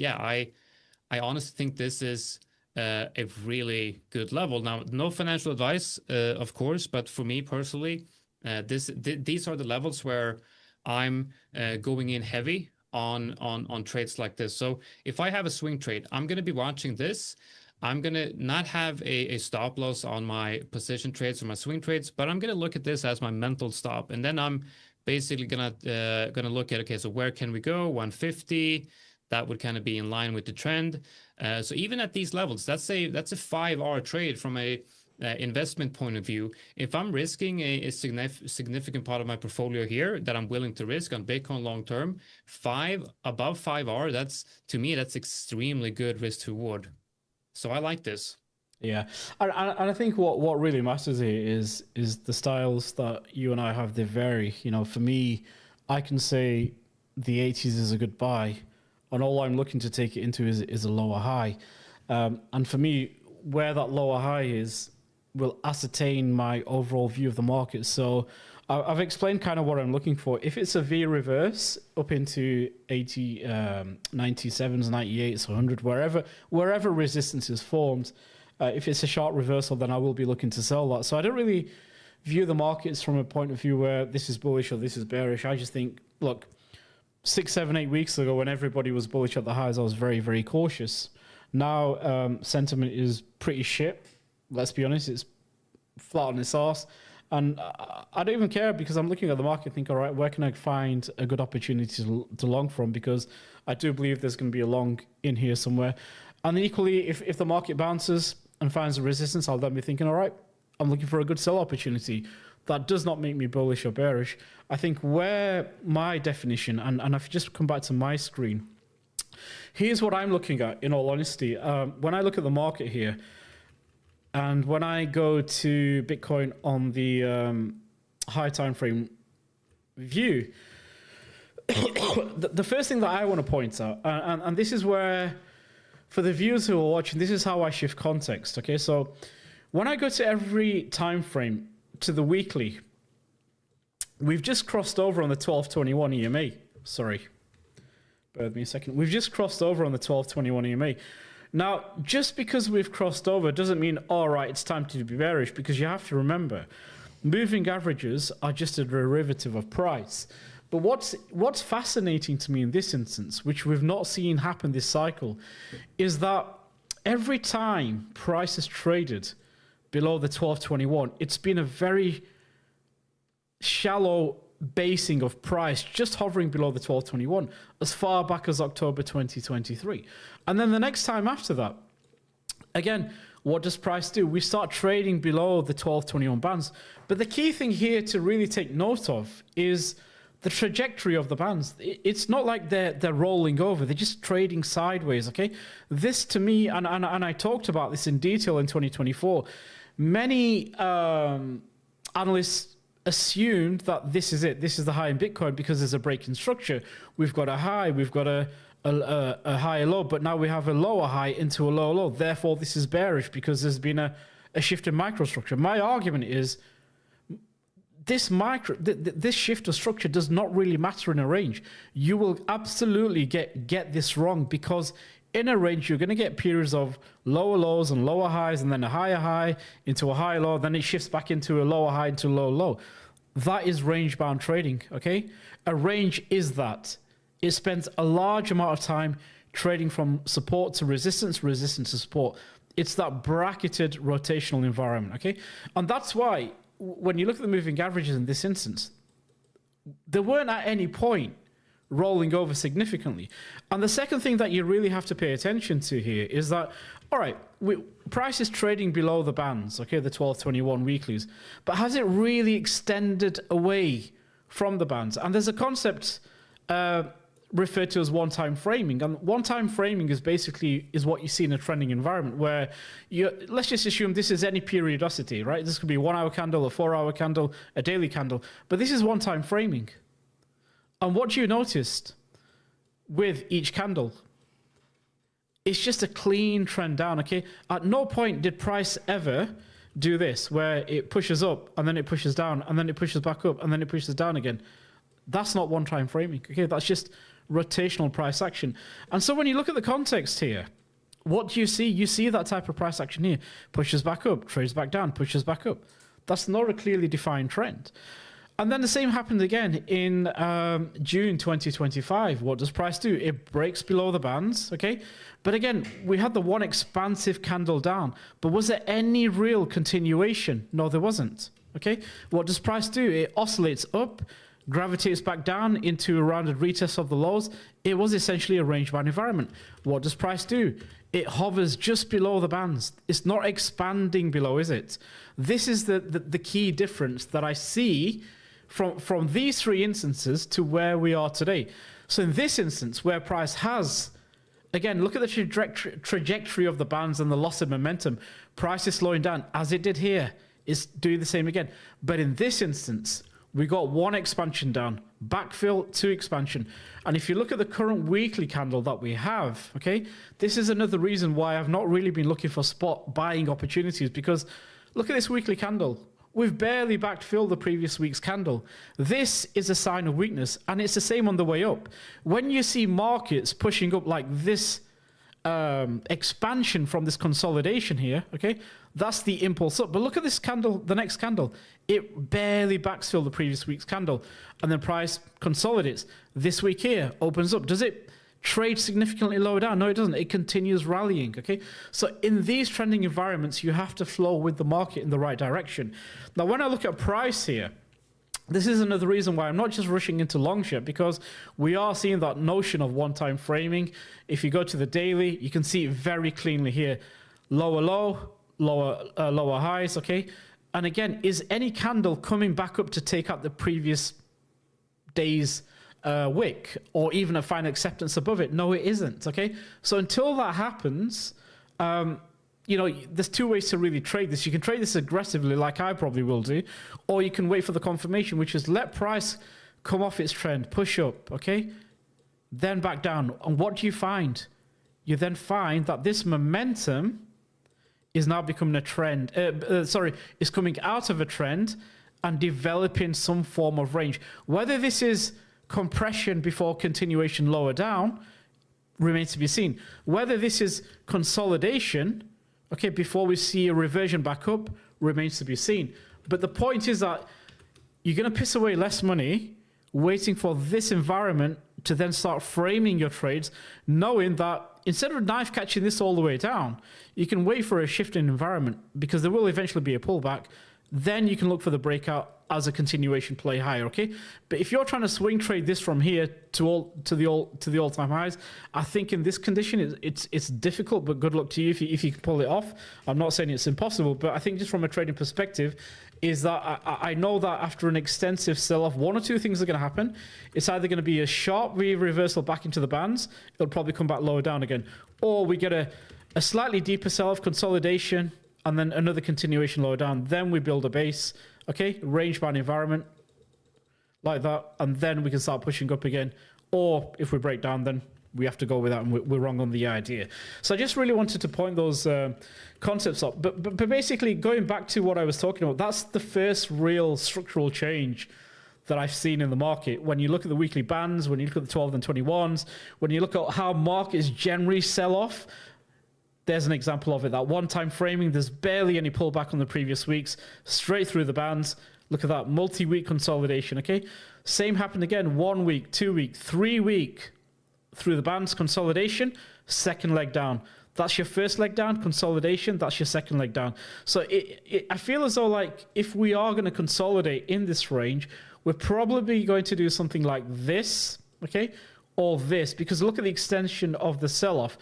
I honestly think this is a really good level. Now, no financial advice, of course, but for me personally, these are the levels where I'm going in heavy on trades like this. So if I have a swing trade, I'm going to be watching this. I'm going to not have a stop loss on my position trades or my swing trades, but I'm going to look at this as my mental stop. And then I'm basically gonna look at, okay, so where can we go? 150. That would kind of be in line with the trend. So even at these levels, that's a 5-hour trade from a investment point of view. If I'm risking a significant part of my portfolio here that I'm willing to risk on Bitcoin long term, above 5 hour, to me that's extremely good risk to reward. So I like this. Yeah, and I think what really matters here is the styles that you and I have. They vary. You know, for me, I can say the 80s is a good buy, and all I'm looking to take it into is a lower high. And for me, where that lower high is will ascertain my overall view of the market. So I've explained kind of what I'm looking for. If it's a V reverse up into 80, 97s, 98s, 100, wherever resistance is formed, if it's a sharp reversal, then I will be looking to sell that. So I don't really view the markets from a point of view where this is bullish or this is bearish. I just think, look, 6, 7, 8 weeks ago when everybody was bullish at the highs, I was very, very cautious. Now sentiment is pretty shit. Let's be honest, it's flat on its arse. And I don't even care because I'm looking at the market and think, all right, where can I find a good opportunity to long from? Because I do believe there's going to be a long in here somewhere. And equally, if the market bounces and finds a resistance, I'll then be thinking, all right, I'm looking for a good sell opportunity. That does not make me bullish or bearish. I think where my definition, and if you just come back to my screen, here's what I'm looking at, in all honesty. When I look at the market here, and when I go to Bitcoin on the high time frame view, the first thing that I want to point out, and this is where, for the viewers who are watching, this is how I shift context, okay? So when I go to every time frame to the weekly, we've just crossed over on the 1221 EMA. Sorry, bear with me a second. We've just crossed over on the 1221 EMA. Now, just because we've crossed over doesn't mean, all right, it's time to be bearish, because you have to remember, moving averages are just a derivative of price. But what's fascinating to me in this instance, which we've not seen happen this cycle, is that every time price has traded below the 1221, it's been a very shallow basing of price, just hovering below the 1221 as far back as October 2023. And then the next time after that, again, what does price do? We start trading below the 1221 bands. But the key thing here to really take note of is the trajectory of the bands. It's not like they're rolling over. They're just trading sideways, okay? This, to me, and I talked about this in detail in 2024, many analysts assumed that this is it. This is the high in Bitcoin because there's a break in structure. We've got a high, we've got a higher low, but now we have a lower high into a lower low. Therefore, this is bearish because there's been a shift in microstructure. My argument is this shift of structure does not really matter in a range. You will absolutely get this wrong, because in a range you're going to get periods of lower lows and lower highs, and then a higher high into a higher low, then it shifts back into a lower high into a lower low. That is range bound trading, okay? A range is that. It spends a large amount of time trading from support to resistance, resistance to support. It's that bracketed rotational environment, okay? And that's why when you look at the moving averages in this instance, they weren't at any point rolling over significantly. And the second thing that you really have to pay attention to here is that, all right, price is trading below the bands, okay, the 1221 weeklies, but has it really extended away from the bands? And there's a concept referred to as one-time framing. And one-time framing is what you see in a trending environment, where let's just assume this is any periodicity, right? This could be a 1 hour candle, a 4 hour candle, a daily candle, but this is one-time framing. And what you noticed with each candle, it's just a clean trend down, okay? At no point did price ever do this, where it pushes up and then it pushes down and then it pushes back up and then it pushes down again. That's not one-time framing, okay? That's just rotational price action. And so when you look at the context here, what do you see? You see that type of price action here. Pushes back up, trades back down, pushes back up. That's not a clearly defined trend. And then the same happened again in June 2025. What does price do? It breaks below the bands, okay? But again, we had the one expansive candle down. But was there any real continuation? No, there wasn't, okay? What does price do? It oscillates up, gravitates back down into a rounded retest of the lows. It was essentially a range-bound environment. What does price do? It hovers just below the bands. It's not expanding below, is it? This is the key difference that I see from these three instances to where we are today. So in this instance, where price has, again, look at the trajectory of the bands and the loss of momentum. Price is slowing down, as it did here. It's doing the same again. But in this instance, we got one expansion down, backfill, two expansion. And if you look at the current weekly candle that we have, okay, this is another reason why I've not really been looking for spot buying opportunities, because look at this weekly candle. We've barely backfilled the previous week's candle. This is a sign of weakness, and it's the same on the way up. When you see markets pushing up like this, expansion from this consolidation here, okay, that's the impulse up. But look at this candle, the next candle. It barely backfilled the previous week's candle, and then price consolidates. This week here opens up. Does it trade significantly lower down? No, it doesn't. It continues rallying, okay? So in these trending environments, you have to flow with the market in the right direction. Now, when I look at price here, this is another reason why I'm not just rushing into long short, because we are seeing that notion of one-time framing. If you go to the daily, you can see it very cleanly here. Lower low, lower highs, okay? And again, is any candle coming back up to take out the previous day's wick, or even a final acceptance above it? No, it isn't, okay? So until that happens, you know, there's two ways to really trade this. You can trade this aggressively, like I probably will do, or you can wait for the confirmation, which is let price come off its trend, push up, okay? Then back down. And what do you find? You then find that this momentum is now becoming a trend. Is coming out of a trend and developing some form of range. Whether this is compression before continuation lower down remains to be seen. Whether this is consolidation, okay, before we see a reversion back up, remains to be seen. But the point is that you're going to piss away less money waiting for this environment to then start framing your trades, knowing that instead of knife catching this all the way down, you can wait for a shift in environment, because there will eventually be a pullback. Then you can look for the breakout as a continuation play higher, okay? But if you're trying to swing trade this from here to the all-time highs, I think in this condition it's difficult. But good luck to you if you can pull it off. I'm not saying it's impossible, but I think just from a trading perspective, is that I know that after an extensive sell-off, one or two things are going to happen. It's either going to be a sharp reversal back into the bands. It'll probably come back lower down again, or we get a slightly deeper sell-off, consolidation, and then another continuation lower down. Then we build a base, okay, range-bound environment like that, and then we can start pushing up again. Or if we break down, then we have to go with that, and we're wrong on the idea. So I just really wanted to point those concepts up. But basically, going back to what I was talking about, that's the first real structural change that I've seen in the market. When you look at the weekly bands, when you look at the 12 and 21s, when you look at how markets generally sell off, there's an example of it. That one-time framing, there's barely any pullback on the previous weeks, straight through the bands. Look at that multi-week consolidation, okay? Same happened again, 1 week, 2 week, 3 week through the bands, consolidation, second leg down. That's your first leg down, consolidation, that's your second leg down. So I feel as though, like, if we are going to consolidate in this range, we're probably going to do something like this, okay? Or this, because look at the extension of the sell-off.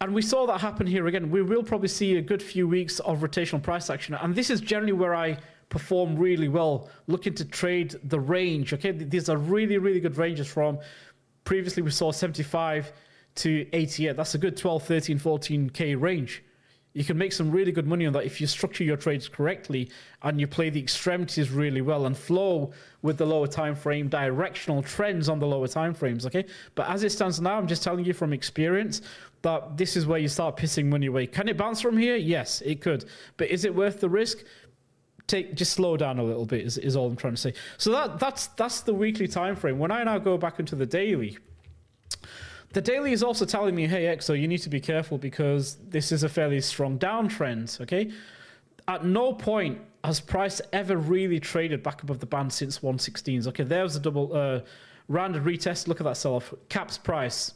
And we saw that happen here again. We will probably see a good few weeks of rotational price action. And this is generally where I perform really well, looking to trade the range. Okay, these are really, really good ranges from previously we saw 75 to 88. That's a good 12, 13, 14K range. You can make some really good money on that if you structure your trades correctly and you play the extremities really well and flow with the lower time frame, directional trends on the lower time frames, okay? But as it stands now, I'm just telling you from experience that this is where you start pissing money away. Can it bounce from here? Yes, it could. But is it worth the risk? Just slow down a little bit is all I'm trying to say. So that's the weekly time frame. When I now go back into the daily is also telling me, hey, Exo, you need to be careful because this is a fairly strong downtrend, okay? at no point has price ever really traded back above the band since 116s. Okay, there's a double rounded retest. Look at that sell-off. Caps price,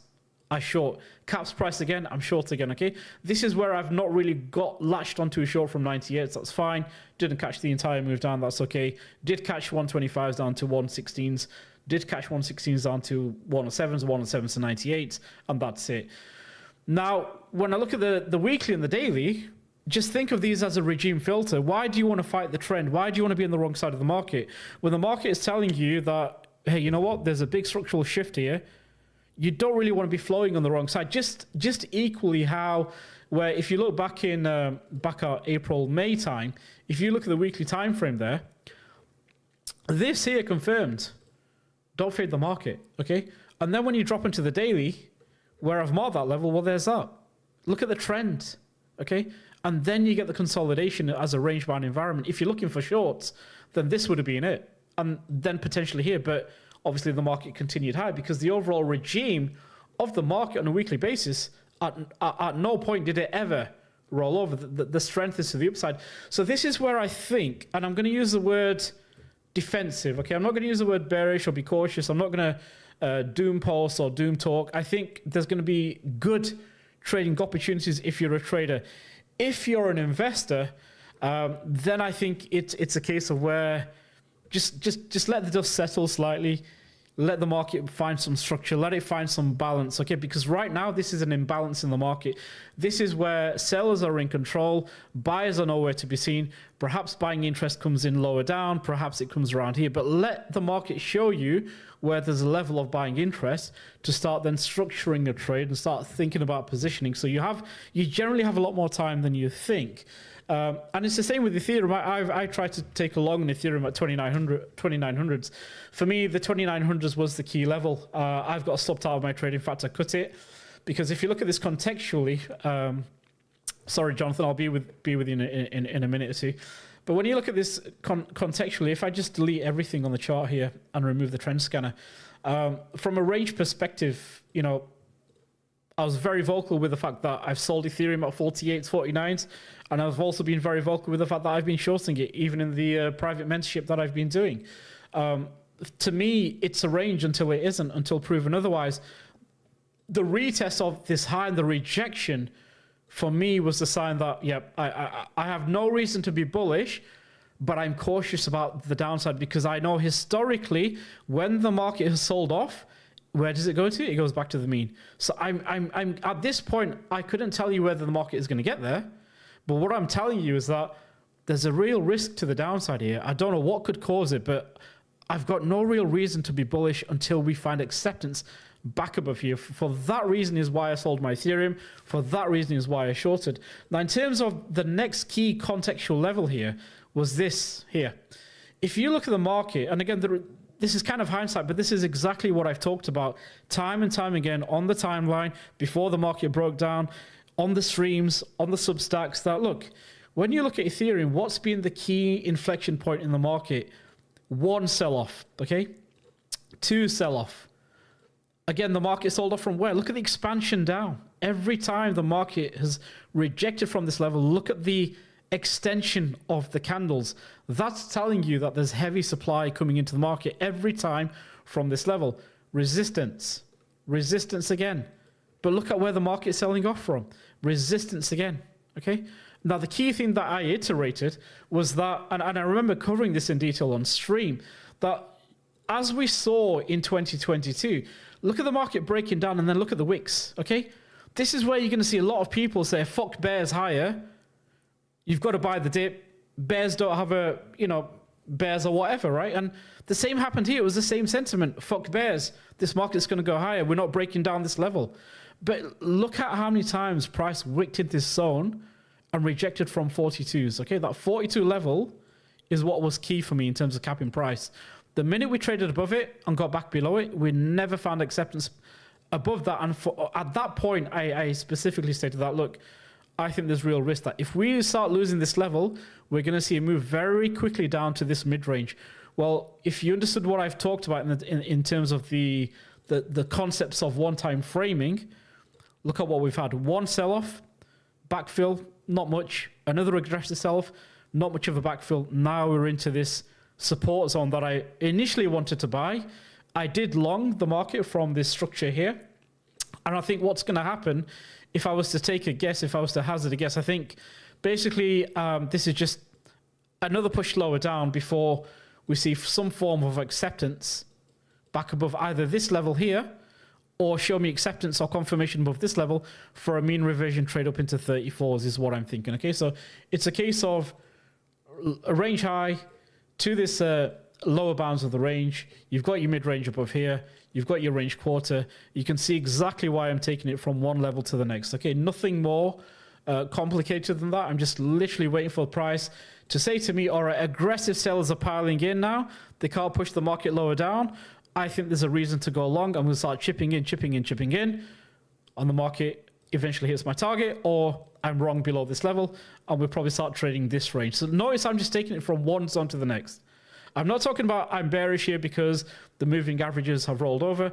I short. Caps price again, I'm short again, okay? This is where I've not really got latched onto a short from 98, so that's fine. Didn't catch the entire move down, that's okay. Did catch 125s down to 116s. Did catch 116s down to 107s, 107s to 98, and that's it. Now, when I look at the weekly and the daily, just think of these as a regime filter. Why do you want to fight the trend? Why do you want to be on the wrong side of the market? When the market is telling you that, hey, you know what? There's a big structural shift here. You don't really want to be flowing on the wrong side. Just equally how, where if you look back in back at April, May time, if you look at the weekly time frame there, this here confirmed. Don't fade the market, okay? And then when you drop into the daily, where I've marked that level, well, there's that. Look at the trend, okay? And then you get the consolidation as a range-bound environment. If you're looking for shorts, then this would have been it. And then potentially here, but obviously the market continued high because the overall regime of the market on a weekly basis, at no point did it ever roll over. The strength is to the upside. So this is where I think, and I'm going to use the word defensive, okay? I'm not going to use the word bearish or be cautious. I'm not going to doom post or doom talk. I think there's going to be good trading opportunities if you're a trader. If you're an investor, then I think it's a case of where just let the dust settle slightly, let the market find some structure, let it find some balance, okay? Because right now, this is an imbalance in the market. This is where sellers are in control, buyers are nowhere to be seen. Perhaps buying interest comes in lower down, perhaps it comes around here, but let the market show you where there's a level of buying interest to start then structuring a trade and start thinking about positioning. So you generally have a lot more time than you think. And it's the same with Ethereum. I tried to take a long in Ethereum at 2900s. For me, the 2900s was the key level. I've got stopped out of my trade. In fact, I cut it because if you look at this contextually, sorry, Jonathan, I'll be with you in a minute or two. But when you look at this contextually, if I just delete everything on the chart here and remove the trend scanner, from a range perspective, you know, I was very vocal with the fact that I've sold Ethereum at 48s, 49s, and I've also been very vocal with the fact that I've been shorting it, even in the private mentorship that I've been doing. To me, it's a range until it isn't, until proven otherwise. The retest of this high and the rejection, for me, was the sign that, yep, I have no reason to be bullish, but I'm cautious about the downside because I know historically, when the market has sold off, where does it go to? It goes back to the mean. So I'm at this point, I couldn't tell you whether the market is going to get there. But what I'm telling you is that there's a real risk to the downside here. I don't know what could cause it, but I've got no real reason to be bullish until we find acceptance back above here. For that reason is why I sold my Ethereum. For that reason is why I shorted. Now, in terms of the next key contextual level here was this here. If you look at the market, and again, this is kind of hindsight, but this is exactly what I've talked about time and time again on the timeline, before the market broke down, on the streams, on the Substacks, that look, when you look at Ethereum, what's been the key inflection point in the market? One, sell-off, okay? Two, sell-off. Again, the market sold off from where? Look at the expansion down. Every time the market has rejected from this level, look at the extension of the candles. That's telling you that there's heavy supply coming into the market every time from this level. Resistance. Resistance again. But look at where the market is selling off from. Resistance again. Okay? Now, the key thing that I iterated was that, and I remember covering this in detail on stream, that as we saw in 2022, look at the market breaking down and then look at the wicks. Okay? This is where you're going to see a lot of people say, fuck bears higher. You've got to buy the dip. Bears don't have a, bears or whatever, right? And the same happened here. It was the same sentiment. Fuck bears. This market's going to go higher. We're not breaking down this level. But look at how many times price wicked in this zone and rejected from 42s. Okay, that 42 level is what was key for me in terms of capping price. The minute we traded above it and got back below it, we never found acceptance above that. And at that point, I specifically stated that, look, I think there's real risk that if we start losing this level, we're going to see a move very quickly down to this mid-range. Well, if you understood what I've talked about in terms of the concepts of one-time framing, look at what we've had. One sell-off, backfill, not much. Another aggressive sell-off, not much of a backfill. Now we're into this support zone that I initially wanted to buy. I did long the market from this structure here. And I think what's going to happen, if I was to take a guess, if I was to hazard a guess, I think basically this is just another push lower down before we see some form of acceptance back above either this level here, or show me acceptance or confirmation above this level for a mean reversion trade up into 34s is what I'm thinking. Okay, so it's a case of a range high to this lower bounds of the range. You've got your mid-range above here. You've got your range quarter. You can see exactly why I'm taking it from one level to the next. Okay, nothing more complicated than that. I'm just literally waiting for the price to say to me, all right, aggressive sellers are piling in now. They can't push the market lower down. I think there's a reason to go long. I'm going to start chipping in, and the market eventually hits my target, or I'm wrong below this level, and we'll probably start trading this range. So notice I'm just taking it from one zone to the next. I'm not talking about I'm bearish here because the moving averages have rolled over.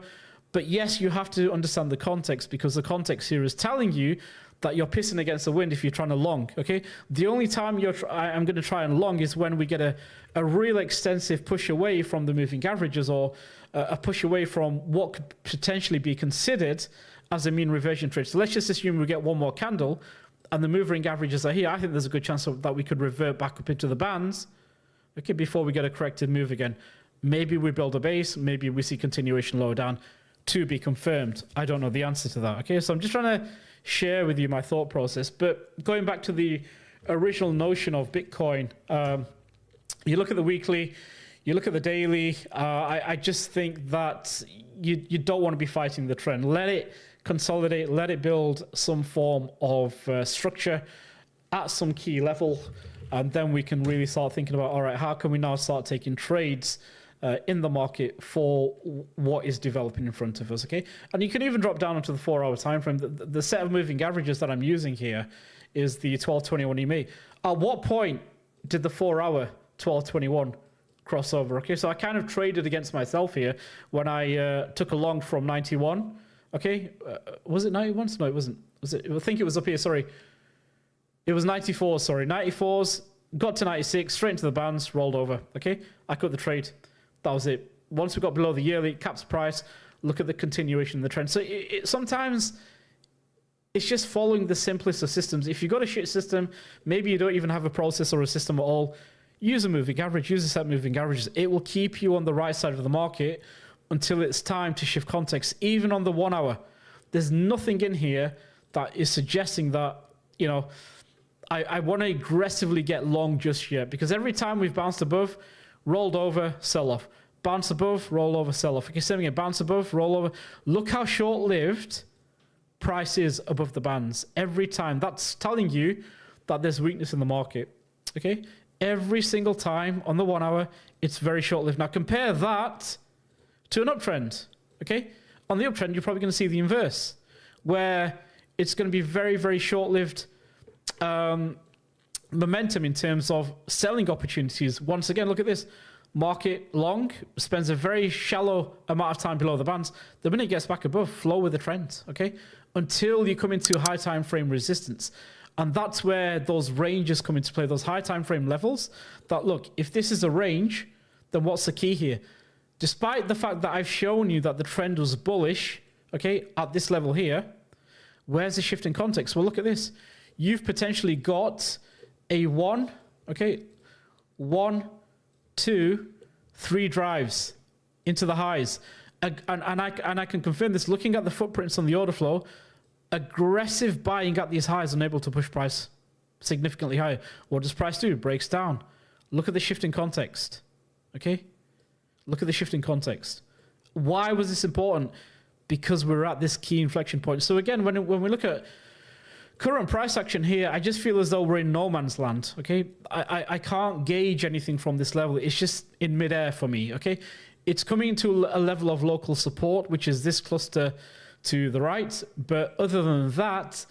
But yes, you have to understand the context, because the context here is telling you that you're pissing against the wind if you're trying to long, okay? The only time I'm going to try and long is when we get a real extensive push away from the moving averages, or a push away from what could potentially be considered as a mean reversion trade. So let's just assume we get one more candle and the moving averages are here. I think there's a good chance that we could revert back up into the bands, okay, before we get a corrected move again. Maybe we build a base, maybe we see continuation lower down, to be confirmed. I don't know the answer to that, okay? So I'm just trying to share with you my thought process. But going back to the original notion of Bitcoin, you look at the weekly, you look at the daily, I just think that you don't want to be fighting the trend. Let it consolidate, let it build some form of structure at some key level, and then we can really start thinking about, all right, how can we now start taking trades in the market for what is developing in front of us, okay? And you can even drop down onto the 4-hour time frame. The set of moving averages that I'm using here is the 1221 EMA. At what point did the 4-hour 1221 cross over? Okay, so I kind of traded against myself here when I took a long from 91. Okay, was it 91? No, it wasn't. Was it? I think it was up here. Sorry, it was 94. Sorry, 94s. Got to 96, straight into the bands, rolled over. Okay, I cut the trade. That was it. Once we got below the yearly caps price, look at the continuation of the trend. So sometimes it's just following the simplest of systems. If you've got a shit system, maybe you don't even have a process or a system at all, use a moving average, use a set of moving averages. It will keep you on the right side of the market until it's time to shift context. Even on the 1 hour, there's nothing in here that is suggesting that, you know, I want to aggressively get long just yet, because every time we've bounced above, rolled over, sell off. Bounce above, roll over, sell off. Okay, same again, bounce above, roll over. Look how short-lived price is above the bands. Every time. That's telling you that there's weakness in the market. Okay? Every single time on the 1 hour, it's very short-lived. Now compare that to an uptrend. Okay? On the uptrend, you're probably going to see the inverse, where it's going to be very, very short-lived momentum in terms of selling opportunities. Once again, look at this. Market long spends a very shallow amount of time below the bands. The minute it gets back above, flow with the trend, okay? Until you come into high time frame resistance. And that's where those ranges come into play, those high time frame levels. That, look, if this is a range, then what's the key here? Despite the fact that I've shown you that the trend was bullish, okay, at this level here, where's the shift in context? Well, look at this. You've potentially got a 1, okay, 1, 2, 3 drives into the highs. And I can confirm this, looking at the footprints on the order flow, aggressive buying at these highs unable to push price significantly higher. What does price do? It breaks down. Look at the shift in context, okay? Look at the shift in context. Why was this important? Because we're at this key inflection point. So again, when we look at current price action here, I just feel as though we're in no man's land, okay? I can't gauge anything from this level. It's just in midair for me, okay? It's coming into a level of local support, which is this cluster to the right. But other than that,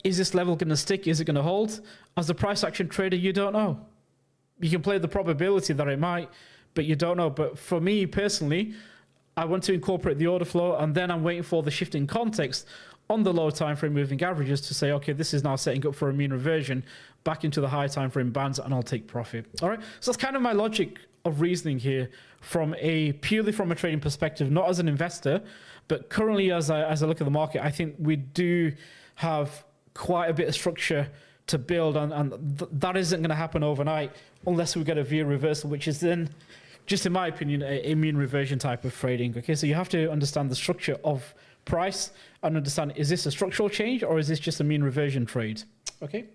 is this level going to stick? Is it going to hold? As a price action trader, you don't know. You can play the probability that it might, but you don't know. But for me personally, I want to incorporate the order flow, and then I'm waiting for the shift in context on the low time frame moving averages to say, okay, this is now setting up for a mean reversion back into the high time frame bands and I'll take profit. All right. So that's kind of my logic of reasoning here purely from a trading perspective, not as an investor, but currently as I look at the market, I think we do have quite a bit of structure to build, and that isn't going to happen overnight unless we get a V reversal, which is then, just in my opinion, a mean reversion type of trading. Okay, so you have to understand the structure of price and understand, is this a structural change or is this just a mean reversion trade? Okay.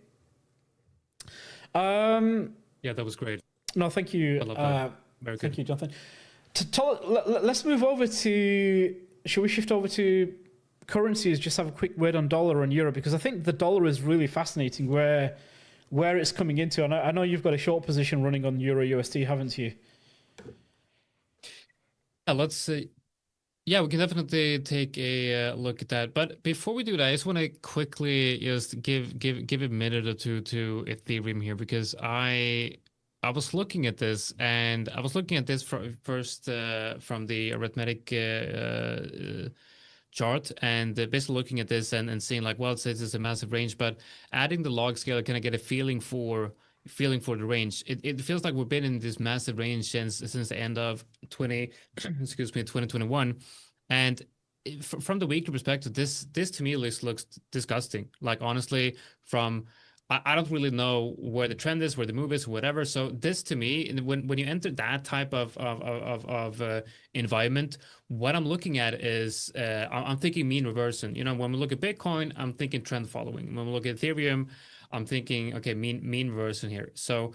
Yeah, that was great. No, thank you. Thank you, Jonathan. Let's move over to. Should we shift over to currencies? Just have a quick word on dollar and euro, because I think the dollar is really fascinating where it's coming into. And I know you've got a short position running on euro USD, haven't you? Let's see. Yeah, we can definitely take a look at that. But before we do that, I just want to quickly just give a minute or two to Ethereum here, because I was looking at this, and I was looking at this first from the arithmetic chart, and basically looking at this and seeing like, well, it says it's a massive range, but adding the log scale, can I get a feeling for the range? It feels like we've been in this massive range since the end of 2021, and from the weekly perspective, this to me looks disgusting. Like, honestly, I don't really know where the trend is, where the move is, whatever. So this to me, when you enter that type of environment, what I'm looking at is I'm thinking mean reversion. When we look at Bitcoin, I'm thinking trend following. When we look at Ethereum, I'm thinking, okay, mean reversion here. So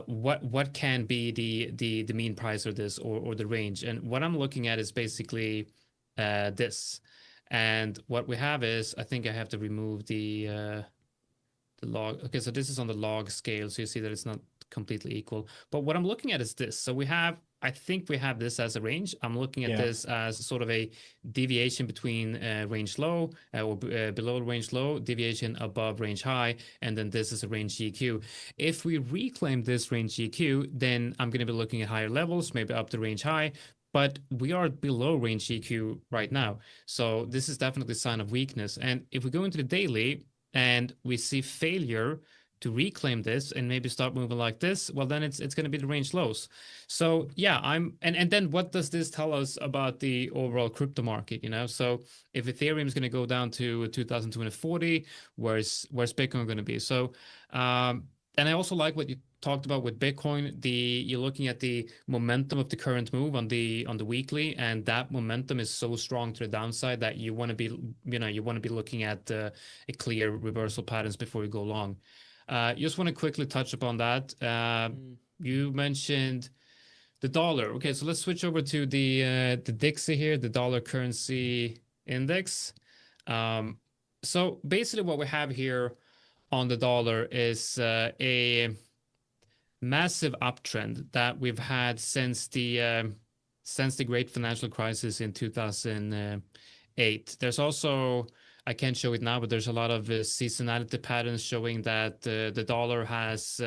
what can be the mean price of this or the range? And what I'm looking at is basically this. And what we have is, I think I have to remove the log. Okay, so this is on the log scale, so you see that it's not completely equal. But what I'm looking at is this. So I think we have this as a range. I'm looking at this as sort of a deviation between range low or below range low, deviation above range high, and then this is a range GQ. If we reclaim this range GQ, then I'm going to be looking at higher levels, maybe up to range high, but we are below range GQ right now. So this is definitely a sign of weakness. And if we go into the daily and we see failure to reclaim this and maybe start moving like this, well, then it's going to be the range lows. So yeah, and then what does this tell us about the overall crypto market? So if Ethereum is going to go down to 2,240, where's Bitcoin going to be? So and I also like what you talked about with Bitcoin. You're looking at the momentum of the current move on the weekly, and that momentum is so strong to the downside that you want to be looking at a clear reversal patterns before you go long. You just want to quickly touch upon that. You mentioned the dollar. Okay, so let's switch over to the Dixie here, the dollar currency index. So basically what we have here on the dollar is a massive uptrend that we've had since the great financial crisis in 2008. There's also, I can't show it now, but there's a lot of seasonality patterns showing that the dollar has,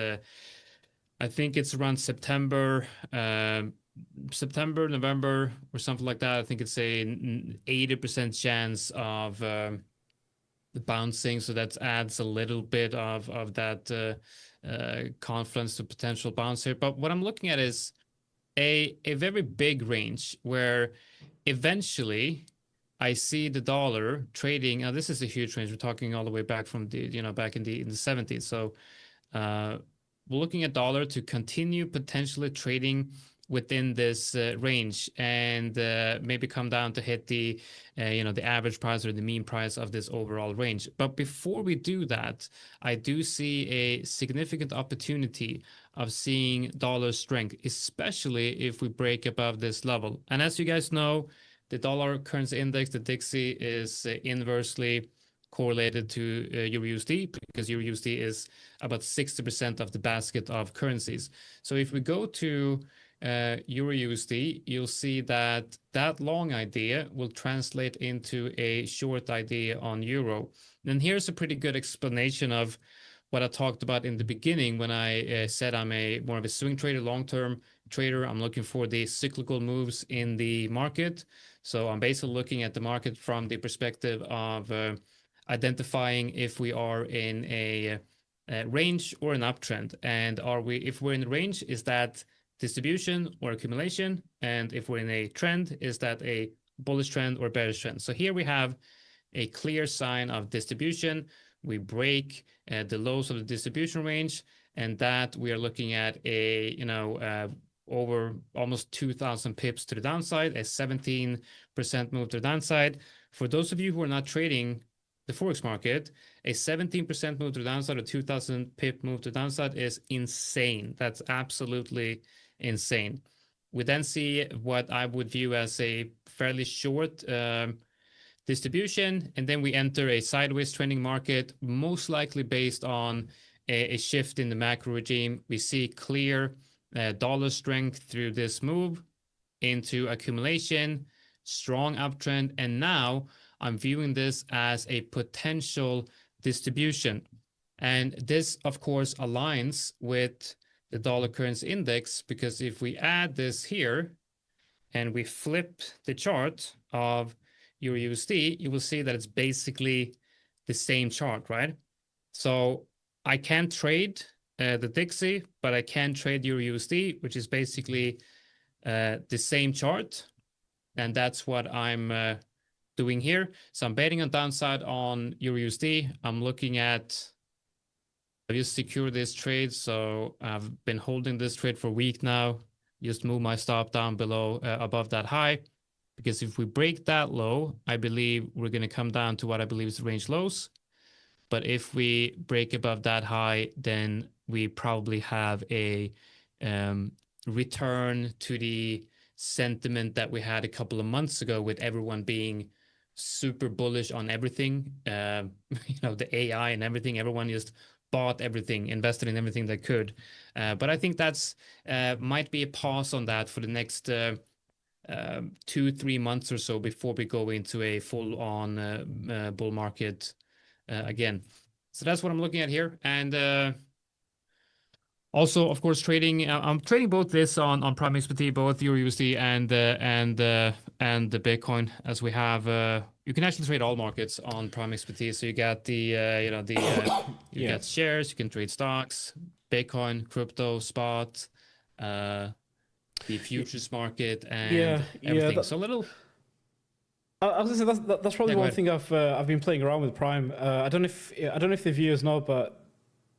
I think it's around September, November, or something like that. I think it's a 80% chance of bouncing, so that adds a little bit of that confluence to potential bounce here. But what I'm looking at is a very big range where eventually I see the dollar trading. Now this is a huge range. We're talking all the way back from back in the 70s. So we're looking at dollar to continue potentially trading within this range and maybe come down to hit the the average price or the mean price of this overall range. But before we do that, I do see a significant opportunity of seeing dollar strength, especially if we break above this level. And as you guys know, the dollar currency index, the Dixie, is inversely correlated to Euro USD, because Euro USD is about 60% of the basket of currencies. So if we go to Euro USD, you'll see that long idea will translate into a short idea on Euro. And here's a pretty good explanation of what I talked about in the beginning when I said I'm more of a swing trader, long-term trader. I'm looking for the cyclical moves in the market. So I'm basically looking at the market from the perspective of identifying if we are in a range or an uptrend? And if we're in the range, is that distribution or accumulation? And if we're in a trend, is that a bullish trend or bearish trend? So here we have a clear sign of distribution. We break the lows of the distribution range, and that we are looking at a over almost 2,000 pips to the downside, a 17% move to the downside. For those of you who are not trading the Forex market, a 17% move to the downside or 2,000 pip move to the downside is insane. That's absolutely insane. We then see what I would view as a fairly short distribution, and then we enter a sideways trending market, most likely based on a shift in the macro regime. We see clear dollar strength through this move into accumulation, strong uptrend, and now I'm viewing this as a potential distribution. And this, of course, aligns with the dollar currency index, because if we add this here and we flip the chart of Euro USD, you will see that it's basically the same chart, right? So I can't trade the Dixie, but I can trade Euro USD, which is basically the same chart. And that's what I'm doing here. So I'm betting on downside on Euro USD. I'm looking at, I just secured this trade. So I've been holding this trade for a week now. Just move my stop down below, above that high. Because if we break that low, I believe we're going to come down to what I believe is range lows. But if we break above that high, then we probably have a return to the sentiment that we had a couple of months ago, with everyone being super bullish on everything, the AI and everything. Everyone just bought everything, invested in everything they could. But I think that's might be a pause on that for the next 2-3 months or so before we go into a full-on bull market again. So that's what I'm looking at here. And also, of course, trading. I'm trading both this on Prime XBT, both Euro USD and the Bitcoin, as we have. You can actually trade all markets on Prime XBT. So you got you get shares. You can trade stocks, Bitcoin, crypto, spot, the futures market, and everything. So a little. I was gonna say that's probably one thing I've been playing around with Prime. I don't know if the viewers know, but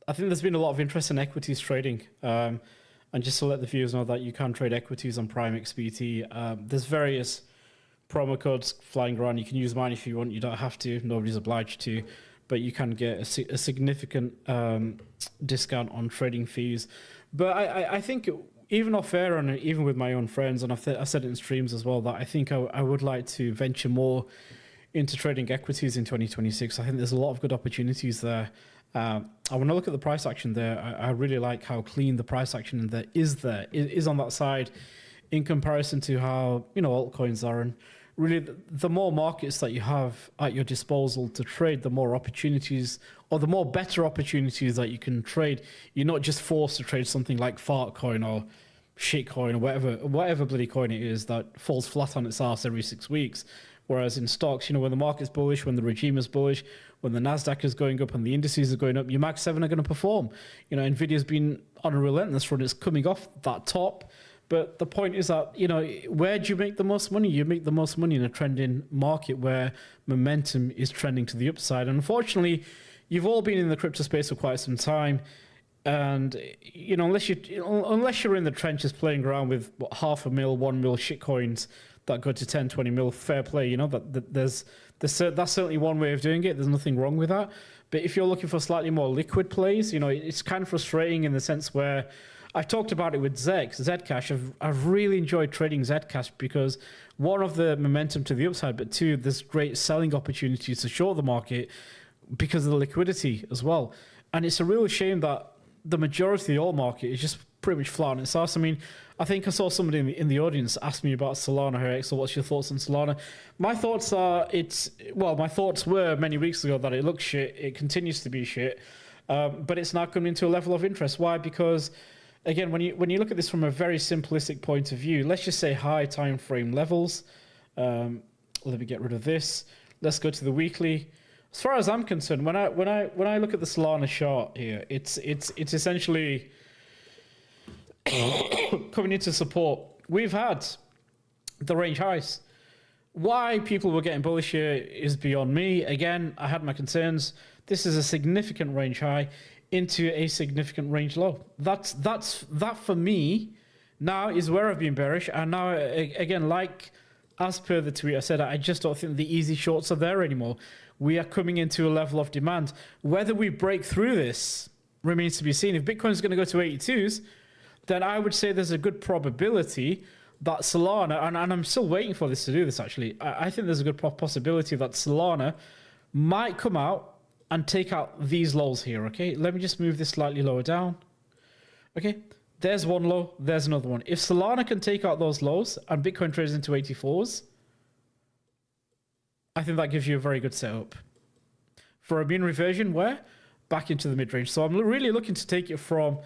I think there's been a lot of interest in equities trading. And just to let the viewers know that you can trade equities on Prime XBT. There's various promo codes flying around. You can use mine if you want. You don't have to. Nobody's obliged to. But you can get a significant discount on trading fees. But I think even off air and even with my own friends, and I've said it in streams as well, that I think I would like to venture more into trading equities in 2026. I think there's a lot of good opportunities there. I want to look at the price action there. I really like how clean the price action there is on that side in comparison to how altcoins are. And really, the more markets that you have at your disposal to trade, the more opportunities, or the more better opportunities that you can trade. You're not just forced to trade something like Fartcoin or shitcoin or whatever bloody coin it is that falls flat on its ass every 6 weeks. Whereas in stocks, when the market's bullish, when the regime is bullish, when the Nasdaq is going up and the indices are going up, your Max 7 are going to perform. Nvidia's been on a relentless run. It's coming off that top. But the point is that, where do you make the most money? You make the most money in a trending market where momentum is trending to the upside. And unfortunately, you've all been in the crypto space for quite some time. And, unless you're in the trenches playing around with $500,000, $1 million shitcoins that go to 10, 20 mil, fair play, that's certainly one way of doing it. There's nothing wrong with that. But if you're looking for slightly more liquid plays, it's kind of frustrating in the sense where I've talked about it with Zcash. I've really enjoyed trading Zcash because one, of the momentum to the upside, but two, there's great selling opportunities to short the market because of the liquidity as well. And it's a real shame that the majority of the alt market is just pretty much flat on its ass. I mean, I think I saw somebody in the audience ask me about Solana here. So what's your thoughts on Solana? My thoughts are my thoughts were many weeks ago that it looks shit. It continues to be shit. But it's now coming to a level of interest. Why? Because again, when you look at this from a very simplistic point of view, let's just say high time frame levels. Let me get rid of this. Let's go to the weekly. As far as I'm concerned, when I look at the Solana chart here, it's essentially coming into support. We've had the range highs. Why people were getting bullish here is beyond me. Again, I had my concerns. This is a significant range high into a significant range low. That for me now is where I've been bearish. And now again, like as per the tweet I said, I just don't think the easy shorts are there anymore. We are coming into a level of demand. Whether we break through this remains to be seen. If Bitcoin's going to go to 82s, then I would say there's a good probability that Solana, and I'm still waiting for this to do this actually, I think there's a good possibility that Solana might come out and take out these lows here, okay? Let me just move this slightly lower down. Okay, there's one low, there's another one. If Solana can take out those lows and Bitcoin trades into 84s, I think that gives you a very good setup. For a mean reversion, where? Back into the mid-range. So I'm really looking to take it from,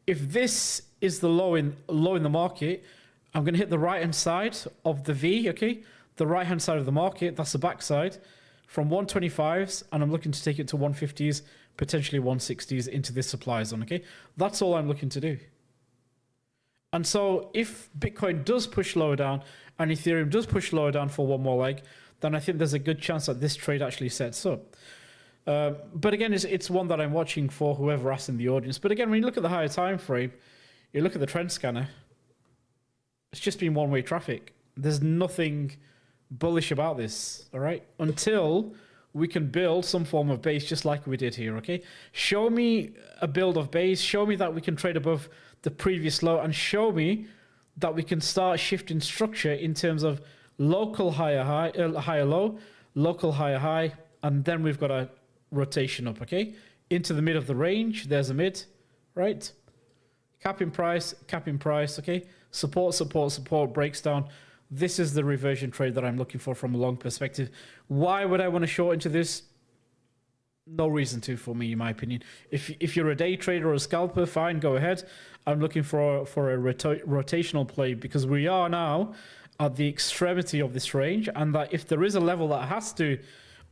if this is the low in the market, I'm going to hit the right-hand side of the V, okay? The right-hand side of the market, that's the backside, from 125s, and I'm looking to take it to 150s, potentially 160s into this supply zone, okay? That's all I'm looking to do. And so if Bitcoin does push lower down and Ethereum does push lower down for one more leg, then I think there's a good chance that this trade actually sets up. But again, it's one that I'm watching for whoever asks in the audience. But again, when you look at the higher time frame, you look at the trend scanner, it's just been one-way traffic. There's nothing bullish about this, all right? Until we can build some form of base just like we did here, okay? Show me a build of base. Show me that we can trade above the previous low, and show me that we can start shifting structure in terms of local higher high, higher low, local higher high, and then we've got a rotation up, okay? Into the mid of the range. There's a mid, right? Cap in price, okay? Support, support, support, breaks down. This is the reversion trade that I'm looking for from a long perspective. Why would I want to short into this? No reason to, for me, in my opinion. If you're a day trader or a scalper, fine, go ahead. I'm looking for a rotational play, because we are now at the extremity of this range, and that if there is a level that has to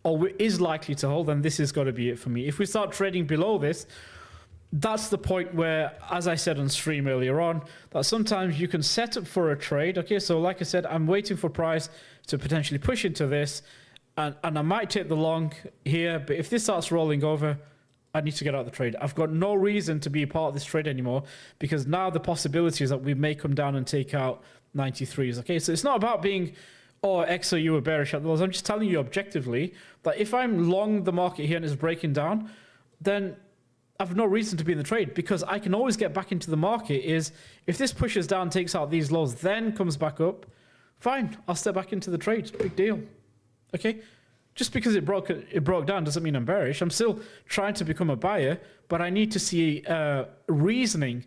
or is likely to hold, then this is going to be it for me. If we start trading below this, that's the point where, as I said on stream earlier on, that sometimes you can set up for a trade. Okay, so like I said, I'm waiting for price to potentially push into this, and I might take the long here, but if this starts rolling over, I need to get out of the trade. I've got no reason to be a part of this trade anymore, because now the possibility is that we may come down and take out 93s. Okay, so it's not about being, oh, X or you are bearish at those. I'm just telling you objectively that if I'm long the market here and it's breaking down, then I've no reason to be in the trade, because I can always get back into the market. Is if this pushes down, takes out these lows, then comes back up, fine, I'll step back into the trade. Big deal. Okay, just because it broke down doesn't mean I'm bearish. I'm still trying to become a buyer, but I need to see reasoning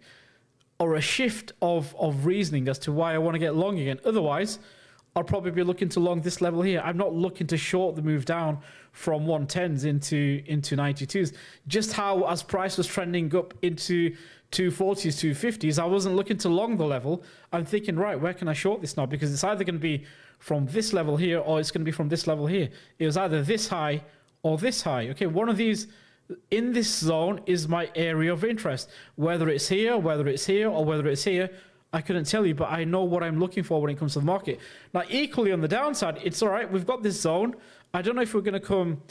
or a shift of reasoning as to why I want to get long again. Otherwise, I'll probably be looking to long this level here. I'm not looking to short the move down from 110s into 92s. Just how, as price was trending up into 240s, 250s, I wasn't looking to long the level. I'm thinking, right, where can I short this now? Because it's either going to be from this level here, or it's going to be from this level here. It was either this high or this high. Okay, one of these in this zone is my area of interest. Whether it's here, or whether it's here, I couldn't tell you, but I know what I'm looking for when it comes to the market. Now, equally on the downside, it's all right. We've got this zone. I don't know if we're going to come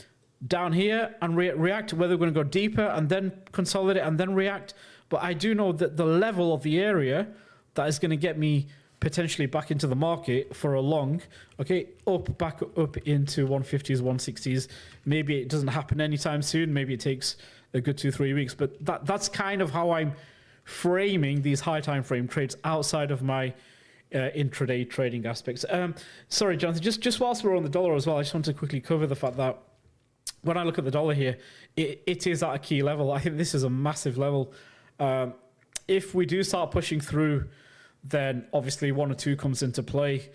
down here and react, whether we're going to go deeper and then consolidate and then react. But I do know that the level of the area that is going to get me potentially back into the market for a long, okay, back up into 150s, 160s. Maybe it doesn't happen anytime soon. Maybe it takes a good 2-3 weeks. But that's kind of how I'm framing these high time frame trades outside of my intraday trading aspects. Sorry, Jonathan, just whilst we're on the dollar as well, I just want to quickly cover the fact that when I look at the dollar here, it is at a key level. I think this is a massive level. If we do start pushing through, then obviously 1 or 2 comes into play.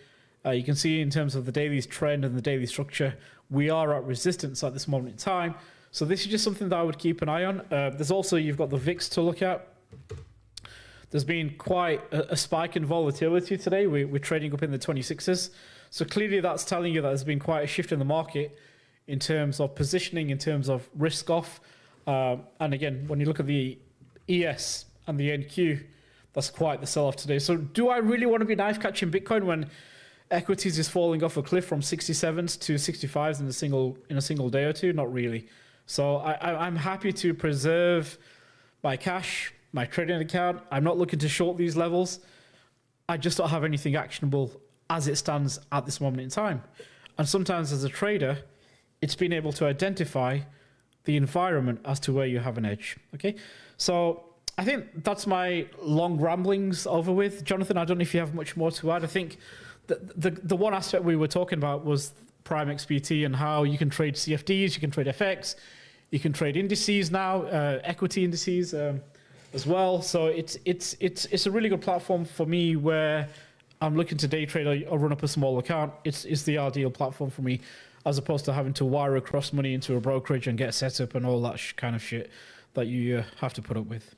You can see in terms of the daily trend and the daily structure, we are at resistance at this moment in time. So this is just something that I would keep an eye on. There's also, you've got the VIX to look at. There's been quite a spike in volatility today. We're trading up in the 26s. So clearly that's telling you that there's been quite a shift in the market in terms of positioning, in terms of risk off. And again, when you look at the ES and the NQ, that's quite the sell-off today. So do I really want to be knife catching Bitcoin when equities is falling off a cliff from 67s to 65s in a single day or two? Not really. So I'm happy to preserve my cash, my trading account. I'm not looking to short these levels. I just don't have anything actionable as it stands at this moment in time. And sometimes as a trader, it's being able to identify the environment as to where you have an edge. Okay, so I think that's my long ramblings over with. Jonathan, I don't know if you have much more to add. I think the one aspect we were talking about was Prime XPT and how you can trade CFDs, you can trade FX, you can trade indices now, equity indices as well. So it's a really good platform for me where I'm looking to day trade or run up a small account. It's the ideal platform for me, as opposed to having to wire across money into a brokerage and get set up and all that kind of shit that you have to put up with.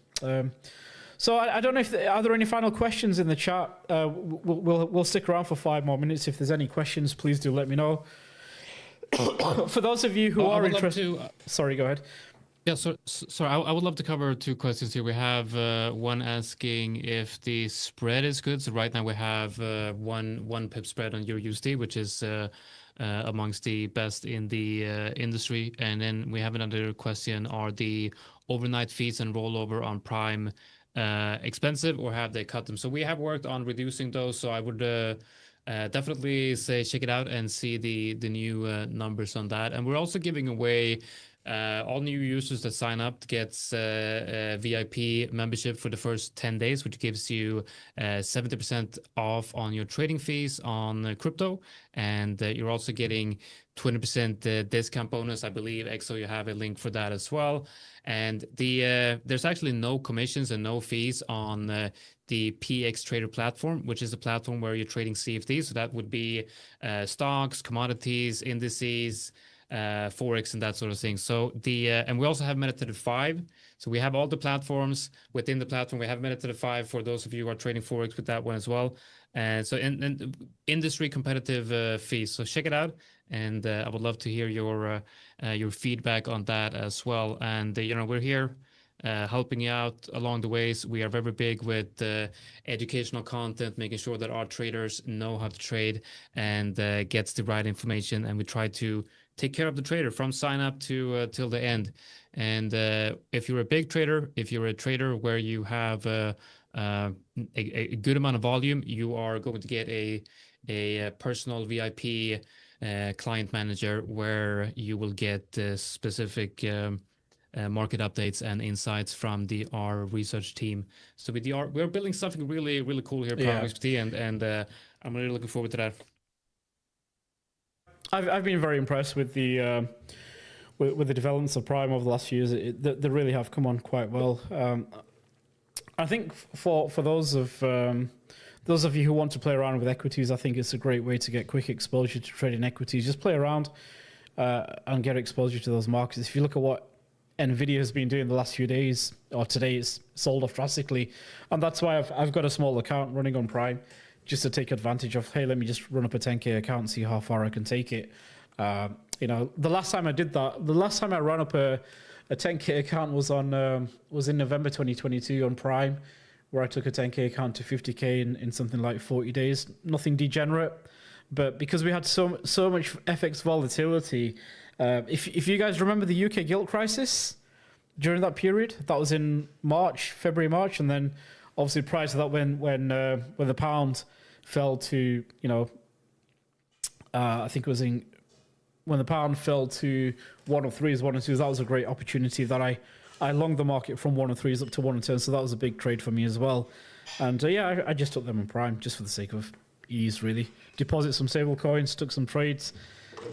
So I don't know if are there any final questions in the chat. We'll stick around for 5 more minutes. If there's any questions, please do let me know. For those of you who are interested, sorry, go ahead. Yeah, sorry, I would love to cover 2 questions here. We have one asking if the spread is good. So right now we have one pip spread on your USD, which is amongst the best in the industry. And then we have another question: are the overnight fees and rollover on Prime expensive, or have they cut them? So we have worked on reducing those. So I would definitely say check it out and see the new numbers on that. And we're also giving away all new users that sign up gets a VIP membership for the first 10 days, which gives you 70% off on your trading fees on crypto. And you're also getting 20% discount bonus. I believe, EXO, you have a link for that as well. And there's actually no commissions and no fees on the PX Trader platform, which is a platform where you're trading CFDs. So that would be stocks, commodities, indices, Forex, and that sort of thing. So and we also have MetaTrader 5. So we have all the platforms within the platform. We have MetaTrader 5 for those of you who are trading Forex with that one as well. And so in industry competitive fees. So check it out. And I would love to hear your feedback on that as well. And we're here helping you out along the ways. We are very big with educational content, making sure that our traders know how to trade and gets the right information. And we try to take care of the trader from sign up to till the end. And if you're a big trader, if you're a trader where you have a good amount of volume, you are going to get a personal VIP client manager where you will get specific market updates and insights from our research team. So we're building something really, really cool here at Prime XPT, and I'm really looking forward to that. I've been very impressed with the developments of Prime over the last few years. They really have come on quite well. I think for those of you who want to play around with equities, I think it's a great way to get quick exposure to trading equities. Just play around and get exposure to those markets. If you look at what Nvidia has been doing the last few days, or today, it's sold off drastically, and that's why I've got a small account running on Prime, just to take advantage of, hey, let me just run up a 10K account and see how far I can take it. The last time I did that, the last time I ran up a 10K account was in November 2022 on Prime, where I took a 10K account to 50K in something like 40 days. Nothing degenerate, but because we had so much FX volatility, if you guys remember the UK gilt crisis during that period, that was in February, March, and then obviously prior to that, when the pound fell to, I think it was when the pound fell to 103s, 102s, that was a great opportunity that I longed the market from 103s up to 110, so that was a big trade for me as well. And I just took them in Prime just for the sake of ease, really. Deposit some stable coins, took some trades,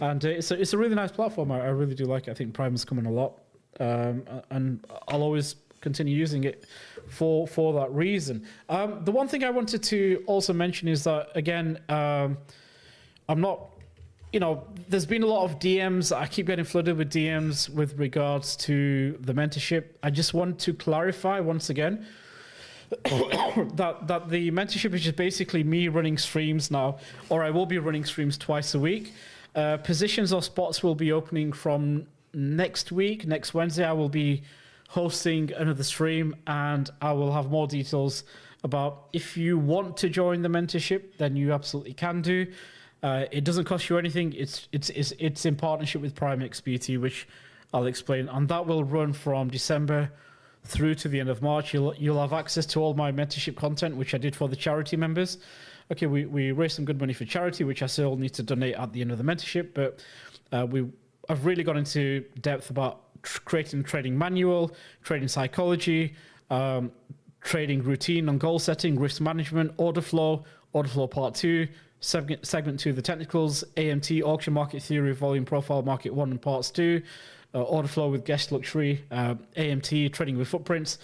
and it's a really nice platform. I really do like it. I think Prime is coming a lot, and I'll always continue using it for that reason. The one thing I wanted to also mention is that, again, I'm not, there's been a lot of DMs. I keep getting flooded with DMs with regards to the mentorship. I just want to clarify once again that the mentorship is just basically me running streams now, or I will be running streams twice a week. Positions or spots will be opening from next week. Next Wednesday, I will be hosting another stream, and I will have more details about if you want to join the mentorship, then you absolutely can do. It doesn't cost you anything. It's in partnership with Prime XBT, which I'll explain, and that will run from December through to the end of March. You'll have access to all my mentorship content, which I did for the charity members. Okay, we raised some good money for charity, which I still need to donate at the end of the mentorship, but I've really gone into depth about creating a trading manual, trading psychology, trading routine and goal setting, risk management, order flow part 2, segment 2, the technicals, AMT, auction market theory, volume profile, market 1 and parts 2, order flow with guest luxury, AMT, trading with footprints.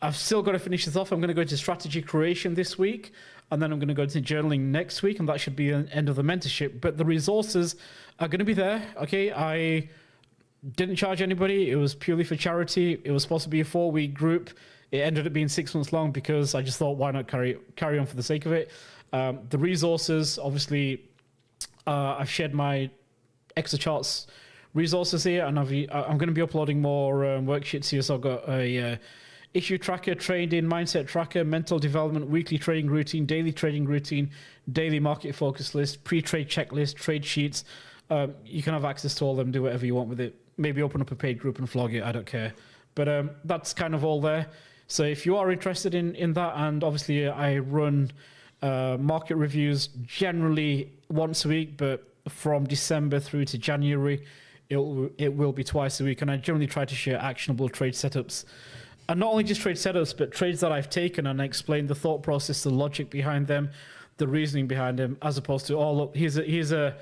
I've still got to finish this off. I'm going to go into strategy creation this week, and then I'm going to go into journaling next week, and that should be the end of the mentorship. But the resources are going to be there. Okay, I didn't charge anybody. It was purely for charity. It was supposed to be a 4-week group. It ended up being 6 months long because I just thought, why not carry on for the sake of it? The resources, obviously, I've shared my Excel charts resources here, and I'm going to be uploading more worksheets here. So I've got a issue tracker, trading, mindset tracker, mental development, weekly trading routine, daily trading routine, daily market focus list, pre-trade checklist, trade sheets. You can have access to all of them, do whatever you want with it. Maybe open up a paid group and flog it, I don't care. But that's kind of all there. So if you are interested in that, and obviously I run market reviews generally once a week, but from December through to January, it will be twice a week. And I generally try to share actionable trade setups. And not only just trade setups, but trades that I've taken, and I explain the thought process, the logic behind them, the reasoning behind them, as opposed to, oh, look, here's a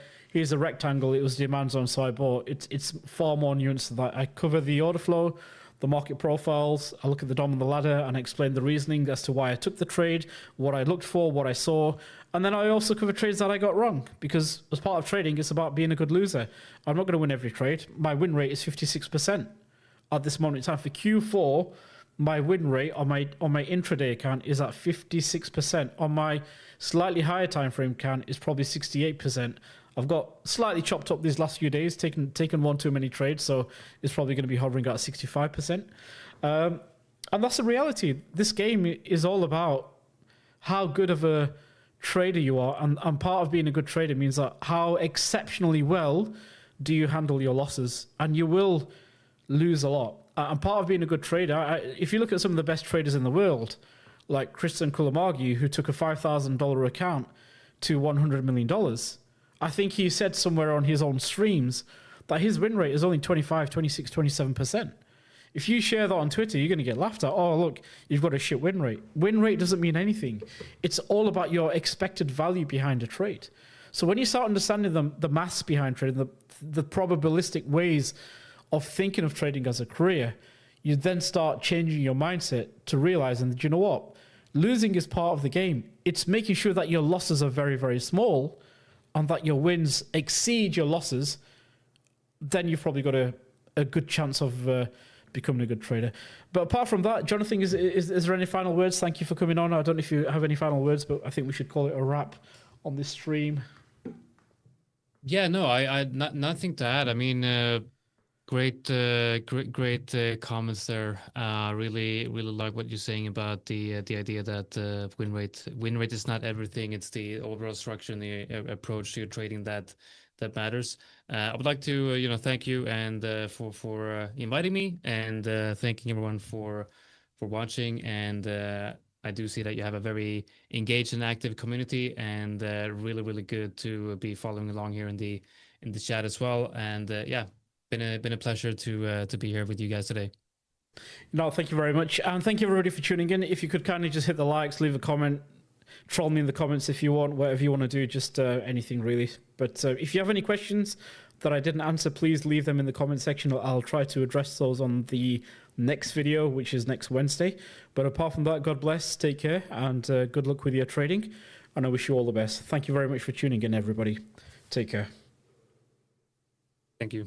rectangle, it was demand zone, so I bought. It's far more nuanced than that. I cover the order flow, the market profiles, I look at the DOM and the ladder, and I explain the reasoning as to why I took the trade, what I looked for, what I saw. And then I also cover trades that I got wrong, because as part of trading, it's about being a good loser. I'm not going to win every trade. My win rate is 56% at this moment in time. For Q4, my win rate on my intraday account is at 56%. On my slightly higher time frame account is probably 68%. I've got slightly chopped up these last few days, taken one too many trades, so it's probably going to be hovering at 65%. And that's the reality. This game is all about how good of a trader you are, and part of being a good trader means that how exceptionally well do you handle your losses, and you will lose a lot. And part of being a good trader, if you look at some of the best traders in the world, like Christian Koulamagi, who took a $5,000 account to $100 million, I think he said somewhere on his own streams that his win rate is only 25, 26, 27%. If you share that on Twitter, you're going to get laughed at. Oh, look, you've got a shit win rate. Win rate doesn't mean anything. It's all about your expected value behind a trade. So when you start understanding the maths behind trading, the probabilistic ways of thinking of trading as a career, you then start changing your mindset to realizing that, you know what, losing is part of the game. It's making sure that your losses are very, very small and that your wins exceed your losses. Then you've probably got a good chance of becoming a good trader. But apart from that, Jonathan, is there any final words? Thank you for coming on. I don't know if you have any final words, but I think we should call it a wrap on this stream. Yeah, no, I nothing to add. I mean, great comments there. Really like what you're saying about the idea that win rate is not everything. It's the overall structure and the approach to your trading that matters. I would like to thank you and for inviting me, and thanking everyone for watching. And I do see that you have a very engaged and active community, and really good to be following along here in the chat as well. And yeah. Been a pleasure to be here with you guys today. No, thank you very much, and thank you everybody for tuning in. If you could kindly just hit the likes, leave a comment, troll me in the comments if you want, whatever you want to do, just anything really. But if you have any questions that I didn't answer, please leave them in the comment section. I'll try to address those on the next video, which is next Wednesday. But apart from that, God bless, take care, and good luck with your trading, and I wish you all the best. Thank you very much for tuning in, everybody. Take care. Thank you.